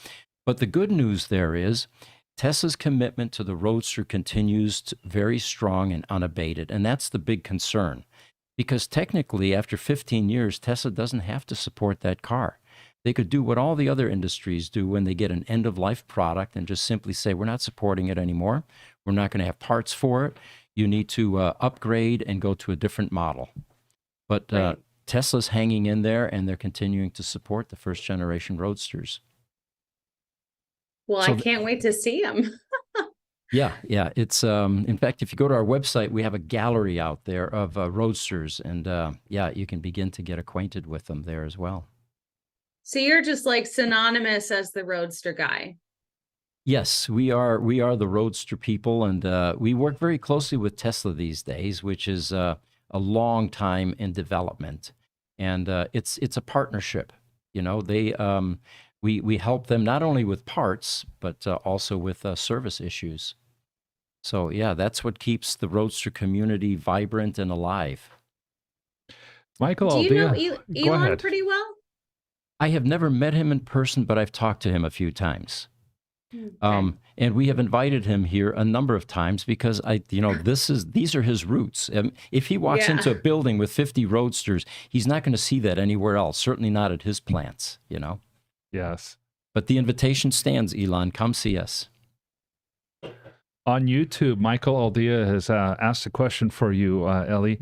But the good news there is Tesla's commitment to the Roadster continues very strong and unabated, and that's the big concern. Because technically, after 15 years, Tesla doesn't have to support that car. They could do what all the other industries do when they get an end-of-life product and just simply say, we're not supporting it anymore. We're not going to have parts for it. You need to upgrade and go to a different model. But Tesla's hanging in there, and they're continuing to support the first-generation Roadsters. Well, So I can't wait to see them. Yeah. It's in fact, if you go to our website, we have a gallery out there of Roadsters, and you can begin to get acquainted with them there as well. So you're just like synonymous as the Roadster guy. Yes, we are the Roadster people, and we work very closely with Tesla these days, which is a long time in development, and it's a partnership. You know, we help them not only with parts, but also with service issues. So yeah, that's what keeps the Roadster community vibrant and alive. Michael, Do you know go Elon ahead. pretty well? I have never met him in person, but I've talked to him a few times. Okay. And we have invited him here a number of times because these are his roots. If he walks into a building with 50 Roadsters, he's not going to see that anywhere else. Certainly not at his plants, you know. Yes. But the invitation stands, Elon. Come see us. On YouTube, Michael Aldea has asked a question for you, Ellie.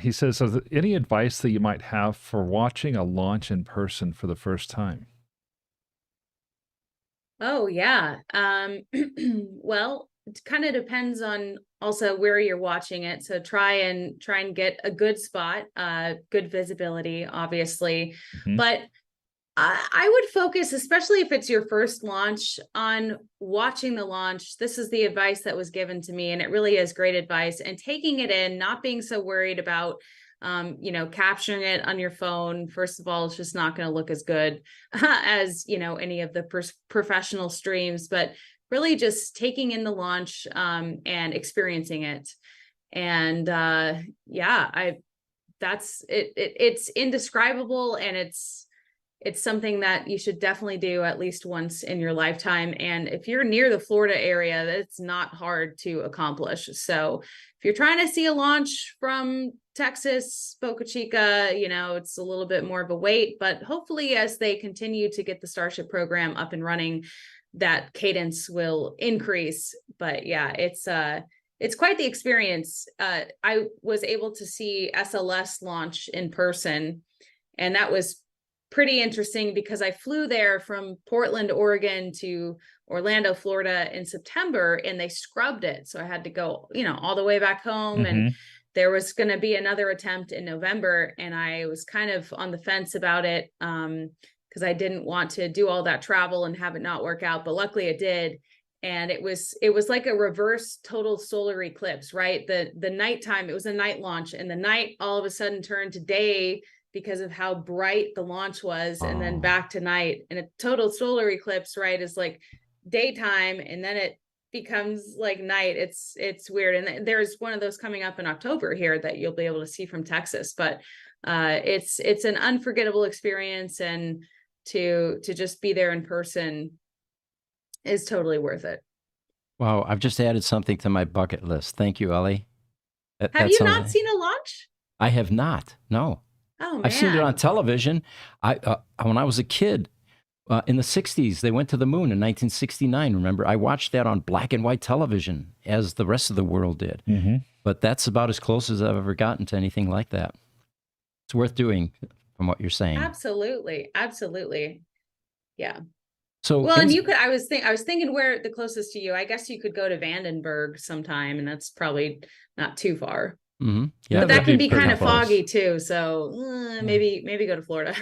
He says, is there any advice that you might have for watching a launch in person for the first time? Oh, yeah. Well, it kind of depends on also where you're watching it. So try and get a good spot, good visibility, obviously. But I would focus, especially if it's your first launch, on watching the launch. This is the advice that was given to me, and it really is great advice. And taking it in, not being so worried about capturing it on your phone. First of all, it's just not going to look as good as, any of the professional streams, but really just taking in the launch and experiencing it. And it's indescribable, and it's something that you should definitely do at least once in your lifetime. And if you're near the Florida area, it's not hard to accomplish. So if you're trying to see a launch from Texas, Boca Chica, it's a little bit more of a wait, but hopefully as they continue to get the Starship program up and running, that cadence will increase. But yeah, it's quite the experience. I was able to see SLS launch in person, and that was pretty interesting because I flew there from Portland, Oregon to Orlando, Florida in September, and they scrubbed it. So I had to go, all the way back home. And there was going to be another attempt in November, and I was kind of on the fence about it because I didn't want to do all that travel and have it not work out. But luckily it did. And it was like a reverse total solar eclipse, right? The nighttime, it was a night launch, and the night all of a sudden turned to day because of how bright the launch was, and then back to night. And a total solar eclipse, right, is like daytime, and then it becomes like night. It's weird. And there's one of those coming up in October here that you'll be able to see from Texas. But it's an unforgettable experience, and to just be there in person is totally worth it. Wow, I've just added something to my bucket list. Thank you, Ellie. Have you not seen a launch? I have not. No. Oh, man. I've seen it on television. When I was a kid in the 60s, they went to the moon in 1969. Remember, I watched that on black and white television as the rest of the world did. But that's about as close as I've ever gotten to anything like that. It's worth doing from what you're saying. Absolutely. Absolutely. Yeah. So, Well, and you could, I was thinking where the closest to you, I guess you could go to Vandenberg sometime, and that's probably not too far. yeah, but that can be kind of close. foggy too. So maybe go to Florida.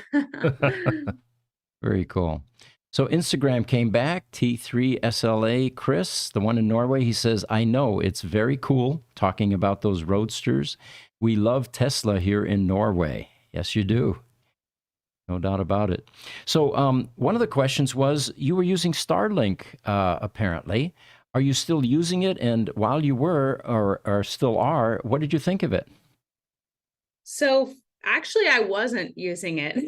Very cool. So Instagram came back, T3SLA Chris, the one in Norway. He says, I know it's very cool talking about those Roadsters. We love Tesla here in Norway. Yes, you do. No doubt about it. So one of the questions was, you were using Starlink, apparently. Are you still using it? And while you were, or still are, what did you think of it? So actually, I wasn't using it.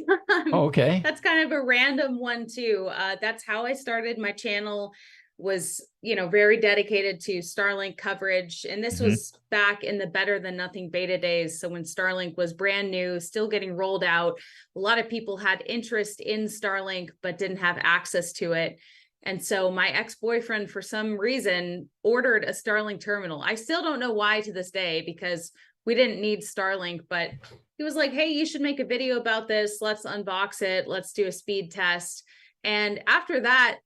Oh, okay. That's kind of a random one too. That's how I started my channel, was, very dedicated to Starlink coverage. And this was back in the Better Than Nothing beta days. So when Starlink was brand new, still getting rolled out, a lot of people had interest in Starlink, but didn't have access to it. And so my ex-boyfriend, for some reason, ordered a Starlink terminal. I still don't know why to this day, because we didn't need Starlink, but he was like, hey, you should make a video about this. Let's unbox it. Let's do a speed test. And after that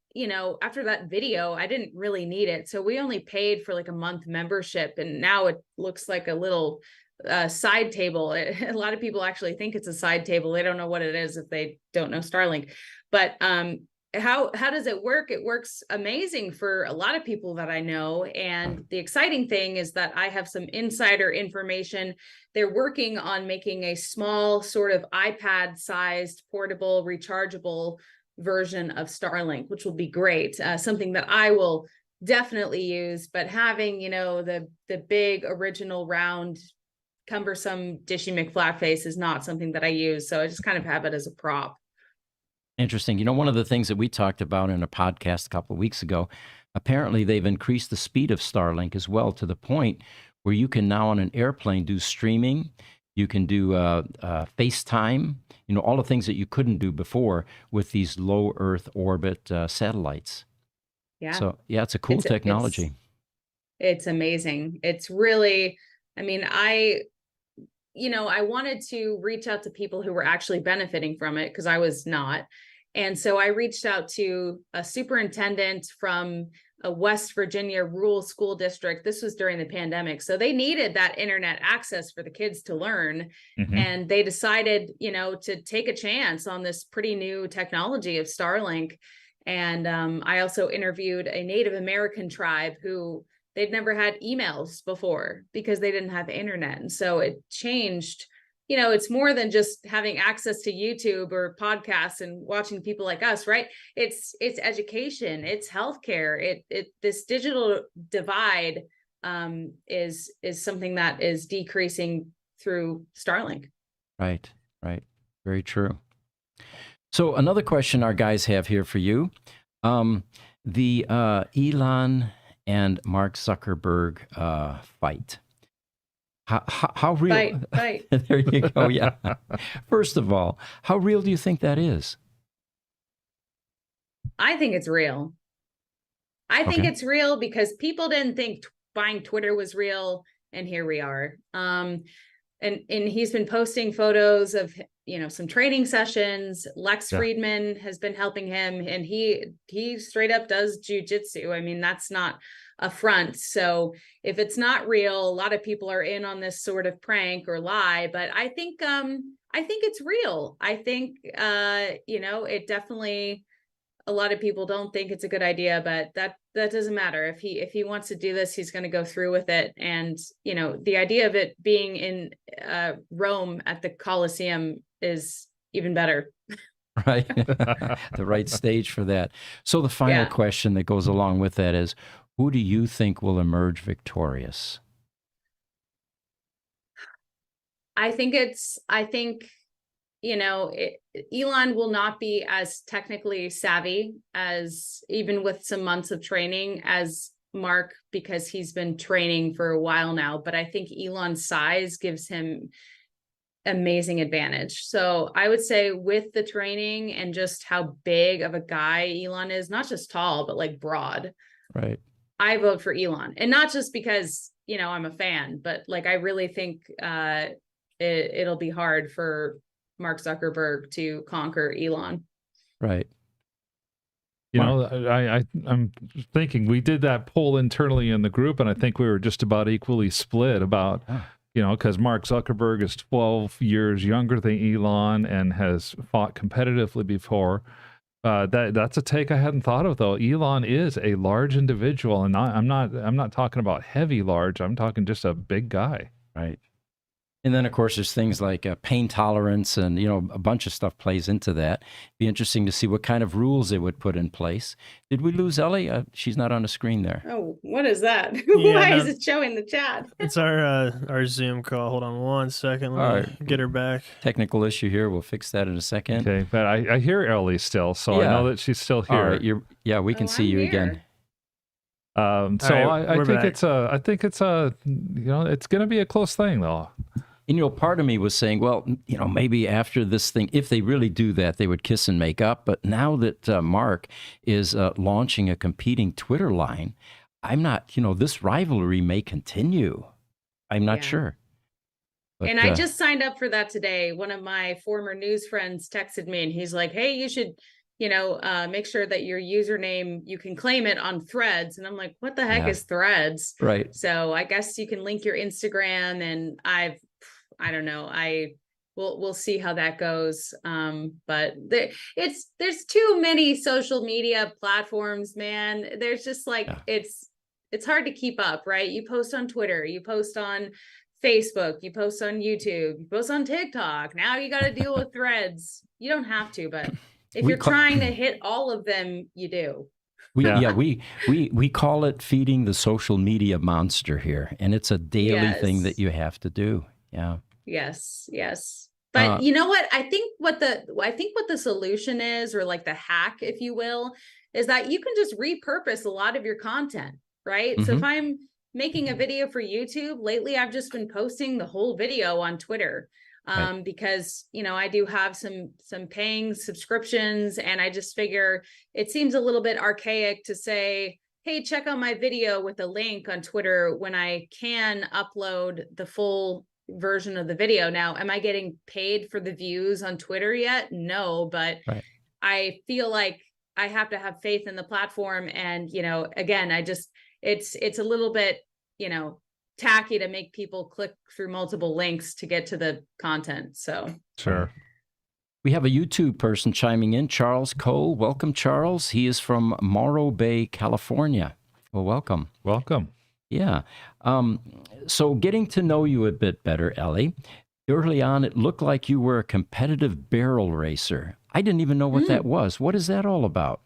video, I didn't really need it. So we only paid for like a month membership. And now it looks like a little side table. A lot of people actually think it's a side table. They don't know what it is if they don't know Starlink. But how does it work? It works amazing for a lot of people that I know. And the exciting thing is that I have some insider information. They're working on making a small sort of iPad-sized, portable, rechargeable version of Starlink, which will be great. Something that I will definitely use. But having, the big original round, cumbersome Dishy McFlatface is not something that I use. So I just kind of have it as a prop. Interesting. One of the things that we talked about in a podcast a couple of weeks ago, apparently they've increased the speed of Starlink as well, to the point where you can now on an airplane do streaming, you can do FaceTime, all the things that you couldn't do before with these low Earth orbit satellites. Yeah. So yeah, it's a cool technology. It's amazing. It's really, I wanted to reach out to people who were actually benefiting from it, because I was not. And so I reached out to a superintendent from a West Virginia rural school district. This was during the pandemic. So they needed that internet access for the kids to learn. And they decided, to take a chance on this pretty new technology of Starlink. And I also interviewed a Native American tribe who they'd never had emails before because they didn't have internet. And so it changed, it's more than just having access to YouTube or podcasts and watching people like us, right? It's education, it's healthcare. This digital divide is something that is decreasing through Starlink. Right. Very true. So another question our guys have here for you. The Elon and Mark Zuckerberg fight. How real? Fight. There you go. Yeah. First of all, how real do you think that is? I think it's real. I think it's real because people didn't think buying Twitter was real, and here we are. And he's been posting photos of some training sessions. Lex Friedman has been helping him, and he straight up does jujitsu. That's not a front. So if it's not real, a lot of people are in on this sort of prank or lie. But I think it's real. I think it definitely. A lot of people don't think it's a good idea, but that doesn't matter. If he wants to do this, he's going to go through with it. And the idea of it being in Rome at the Colosseum is even better. Right. The right stage for that. So the final question that goes along with that is, who do you think will emerge victorious? I think Elon will not be as technically savvy as, even with some months of training, as Mark, because he's been training for a while now. But I think Elon's size gives him amazing advantage. So I would say with the training and just how big of a guy Elon is, not just tall, but like broad. Right. I vote for Elon, and not just because, I'm a fan, but like, I really think, it'll be hard for Mark Zuckerberg to conquer Elon. Right. You know, I'm thinking we did that poll internally in the group, and I think we were just about equally split about, you know, because Mark Zuckerberg is 12 years younger than Elon and has fought competitively before. That's a take I hadn't thought of, though. Elon is a large individual, and I'm not talking about heavy large. I'm talking just a big guy. Right. And then, of course, there's things like pain tolerance and, you know, a bunch of stuff plays into that. Be interesting to see what kind of rules they would put in place. Did we lose Ellie? She's not on the screen there. Oh, what is that? Yeah, Why no. is it showing the chat? It's our Zoom call. Hold on one second. Let me get her back. Technical issue here. We'll fix that in a second. Okay, but I hear Ellie still, so I know that she's still here. All right, we can see you again. So right, I think back. it's a you know, it's going to be a close thing, though. And, you know, part of me was saying, well, you know, maybe after this thing, if they really do that, they would kiss and make up. But now that Mark is launching a competing Twitter line, I'm not, you know, this rivalry may continue. I'm not sure. But, and I just signed up for that today. One of my former news friends texted me and he's like, hey, you should, you know, make sure that your username, you can claim it on Threads. And I'm like, what the heck is Threads? Right. So I guess you can link your Instagram, and I don't know. We'll see how that goes. But there's too many social media platforms, man. There's just like, it's hard to keep up, right? You post on Twitter, you post on Facebook, you post on YouTube, you post on TikTok. Now you got to deal with Threads. You don't have to, but if you're trying to hit all of them, you do. We call it feeding the social media monster here, and it's a daily thing that you have to do. Yeah. Yes. But you know what? I think what the solution is, or like the hack, if you will, is that you can just repurpose a lot of your content, right? So if I'm making a video for YouTube, lately I've just been posting the whole video on Twitter. Because, you know, I do have some paying subscriptions, and I just figure it seems a little bit archaic to say, hey, check out my video with a link on Twitter when I can upload the full version of the video. Now, am I getting paid for the views on Twitter yet? No, but I feel like I have to have faith in the platform. And, you know, again, it's a little bit, you know, tacky to make people click through multiple links to get to the content. So sure. We have a YouTube person chiming in, Charles Cole. Welcome, Charles. He is from Morro Bay, California. Well, welcome. Yeah. So getting to know you a bit better, Ellie, early on, it looked like you were a competitive barrel racer. I didn't even know what that was. What is that all about?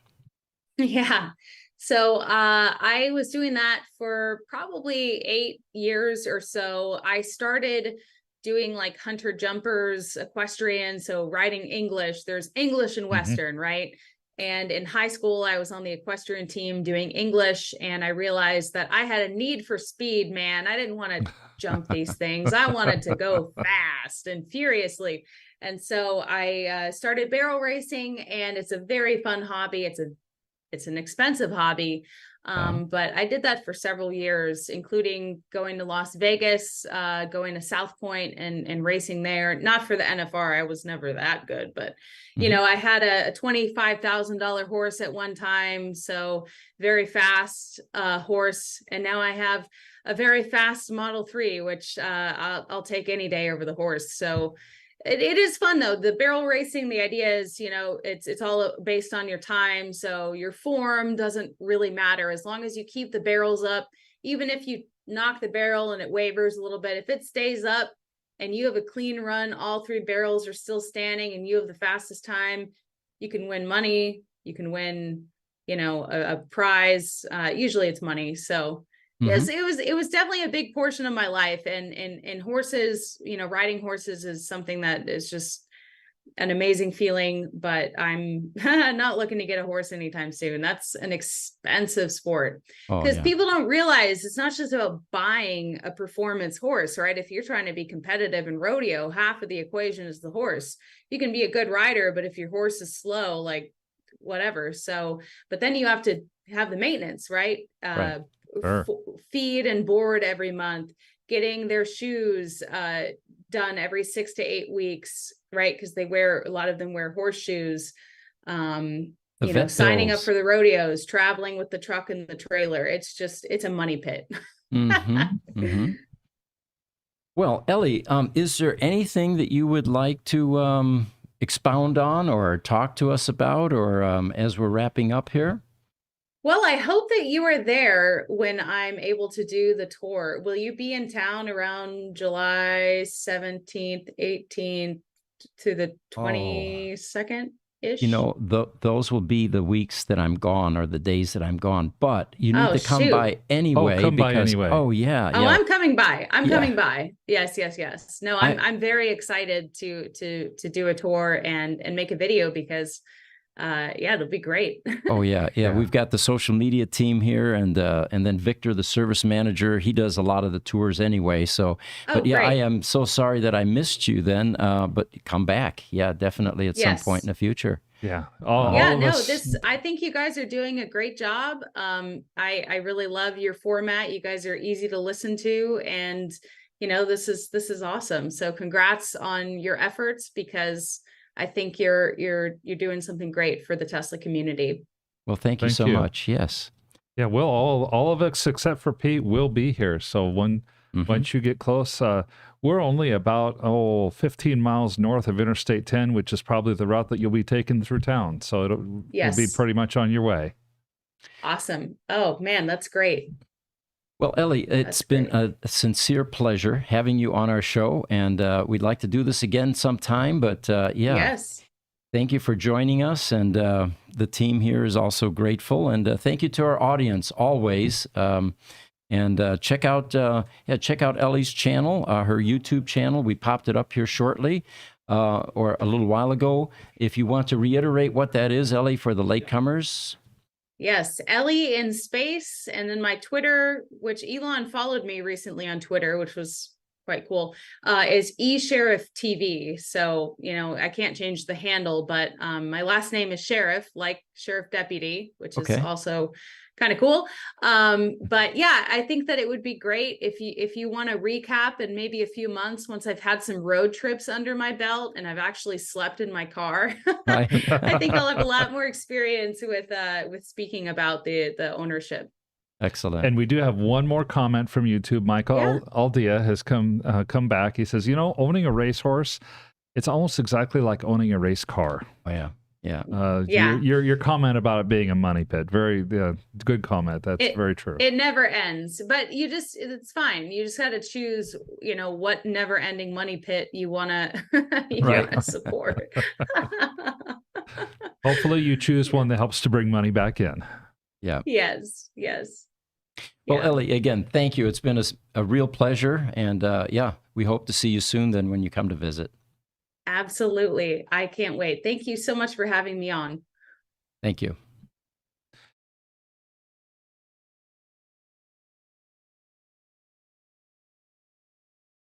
Yeah. So I was doing that for probably 8 years or so. I started doing like hunter jumpers, equestrian, so riding English. There's English and Western, right? And in high school, I was on the equestrian team doing English, and I realized that I had a need for speed, man. I didn't want to jump these things. I wanted to go fast and furiously. And so I started barrel racing, and it's a very fun hobby. It's an expensive hobby. But I did that for several years, including going to Las Vegas, going to South Point and racing there. Not for the NFR. I was never that good, but you know, I had a $25,000 horse at one time. So very fast horse. And now I have a very fast Model 3, which I'll take any day over the horse. So it is fun though. The barrel racing, the idea is, you know, it's all based on your time. So your form doesn't really matter as long as you keep the barrels up. Even if you knock the barrel and it wavers a little bit, if it stays up and you have a clean run, all 3 barrels are still standing and you have the fastest time, you can win money. You can win, you know, a prize. Usually it's money. So yes, it was definitely a big portion of my life, and horses, you know, riding horses is something that is just an amazing feeling, but I'm not looking to get a horse anytime soon. That's an expensive sport because people don't realize it's not just about buying a performance horse, right? If you're trying to be competitive in rodeo, half of the equation is the horse. You can be a good rider, but if your horse is slow, like whatever. So, but then you have to have the maintenance, right? Sure. Feed and board every month, getting their shoes done every 6 to 8 weeks, right? Because a lot of them wear horseshoes. Signing up for the rodeos, traveling with the truck and the trailer. It's a money pit. Well, Ellie, is there anything that you would like to expound on or talk to us about, or as we're wrapping up here? Well, I hope that you are there when I'm able to do the tour. Will you be in town around July 17th, 18th to the 22nd? Ish. Those will be the weeks that I'm gone, or the days that I'm gone. But you need to come by anyway. Oh, yeah. Oh, I'm coming by. I'm coming by. Yes. No, I'm very excited to do a tour and make a video because, it'll be great. Oh, yeah. We've got the social media team here, and then Victor, the service manager. He does a lot of the tours anyway. So, great. I am so sorry that I missed you then. But come back, definitely at some point in the future. Yeah. I think you guys are doing a great job. I really love your format. You guys are easy to listen to, and this is awesome. So congrats on your efforts, because I think you're doing something great for the Tesla community. Well, thank you so much. Yes. Yeah, well, all of us except for Pete will be here. So once you get close, we're only about 15 miles north of Interstate 10, which is probably the route that you'll be taking through town. So it'll be pretty much on your way. Awesome. Oh man, that's great. Well, Ellie, it's been a sincere pleasure having you on our show, and we'd like to do this again sometime. But yes, thank you for joining us, and the team here is also grateful. And thank you to our audience always. And check out Ellie's channel, her YouTube channel. We popped it up here shortly, or a little while ago. If you want to reiterate what that is, Ellie, for the latecomers. Yes, Ellie in space, and then my Twitter, which Elon followed me recently on Twitter, which was quite cool, is eSheriff TV. So, I can't change the handle, but my last name is Sheriff, like Sheriff Deputy, which is also kind of cool. But I think that it would be great if you want to recap in maybe a few months, once I've had some road trips under my belt and I've actually slept in my car. I think I'll have a lot more experience with speaking about the ownership. Excellent. And we do have one more comment from YouTube. Michael Aldia has come back. He says, owning a racehorse, it's almost exactly like owning a race car. Oh, yeah. Your comment about it being a money pit, very good comment. That's very true. It never ends, but it's fine. You just got to choose, what never ending money pit you want to support. Hopefully you choose one that helps to bring money back in. Yeah. Yes. Well, Ellie, again, thank you. It's been a real pleasure. And we hope to see you soon then when you come to visit. Absolutely. I can't wait. Thank you so much for having me on. Thank you.